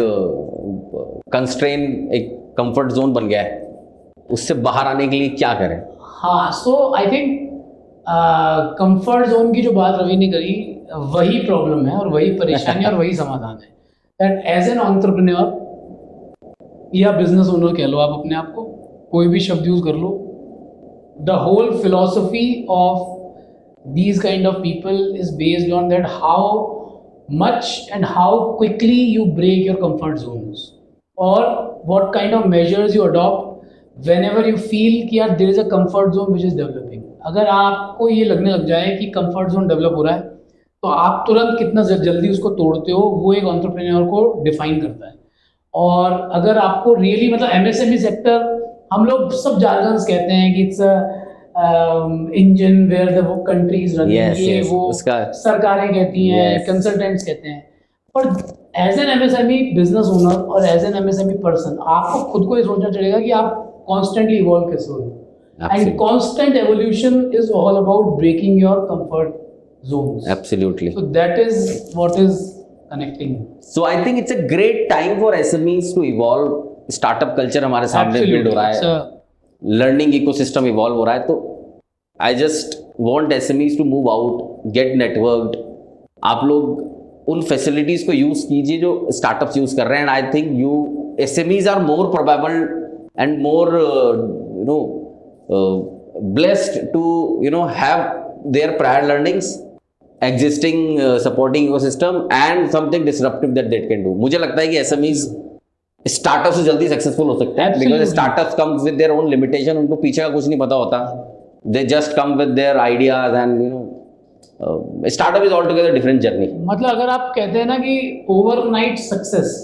कंस्ट्रेन, एक कंफर्ट जोन बन गया है, उससे बाहर आने के लिए क्या करें? हाँ, सो आई थिंक कंफर्ट जोन की जो बात रवि ने करी, वही प्रॉब्लम है और वही परेशानी और वही समाधान है। दैट एज एन एंटरप्रेन्योर या बिजनेस ओनर कह लो आप अपने आप को, कोई भी शब्द यूज कर लो, the whole philosophy of these kind of people is based on that how much and how quickly you break your comfort zones, or what kind of measures you adopt whenever you feel कि यार there is a comfort zone which is developing। अगर आपको ये लगने लग जाए कि comfort zone develop हो रहा है, तो आप तुरंत कितना जल्दी उसको तोड़ते हो, वो एक एंटरप्रेन्योर को डिफाइन करता है। और अगर आपको रियली मतलब एमएसएमई सेक्टर, हम लोग सब जार्गन्स कहते हैं कि it's engine where the country is running, Yes, ये yes, वो उसका सरकारें कहती हैं, Yes. कंसल्टेंट्स कहते हैं। पर as an MSME business owner और एज एन एमएसएमई पर्सन, आपको खुद को ये सोचना चलेगा कि आप कॉन्स्टेंटली इवॉल्व कैसे हो रहे हो। And Absolutely. Constant evolution is all about breaking your comfort zones. Absolutely. So that is what is connecting. So I think it's a great time for SMEs to evolve. Startup culture हमारे सामने build हो रहा It's है, a लर्निंग इकोसिस्टम इवॉल्व हो रहा है, तो I just want SMEs to move out, get networked. आप लोग उन फैसिलिटीज को यूज कीजिए जो स्टार्टअप्स यूज कर रहे हैं। I think you SMEs are more probable and more blessed to have their prior learnings, existing supporting ecosystem and something disruptive that they can do. मुझे लगता है कि SMEs स्टार्टअप से जल्दी सक्सेसफुल हो सकते हैं, because startup comes with their own limitation. उनको पीछे का कुछ नहीं पता होता, they just come with their ideas and startup is all together different journey. मतलब अगर आप कहते हैं ना कि ओवरनाइट सक्सेस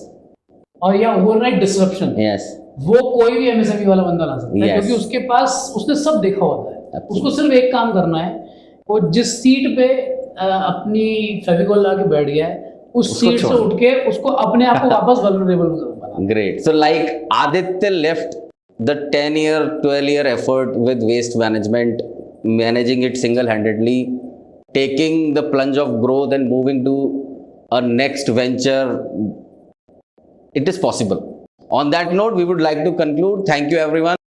और या ओवरनाइट डिसरप्शन, यस, वो कोई भी एमएसएमई वाला बंदा ला सकता है, Yes. क्योंकि उसके पास उसने सब देखा होता है। Absolutely. उसको सिर्फ एक काम करना है, वो जिस सीट पे अपनी फेविकॉल ला के बैठ गया है, उस उसको सीट से छोड़। उठ के उसको अपने आप को वापस वल्नरेबल बना। Great. So like Aditya left the 10-year, 12-year effort with waste management, managing it single-handedly, taking the plunge of growth and moving to a next venture. It is possible. On that note, we would like to conclude. Thank you everyone.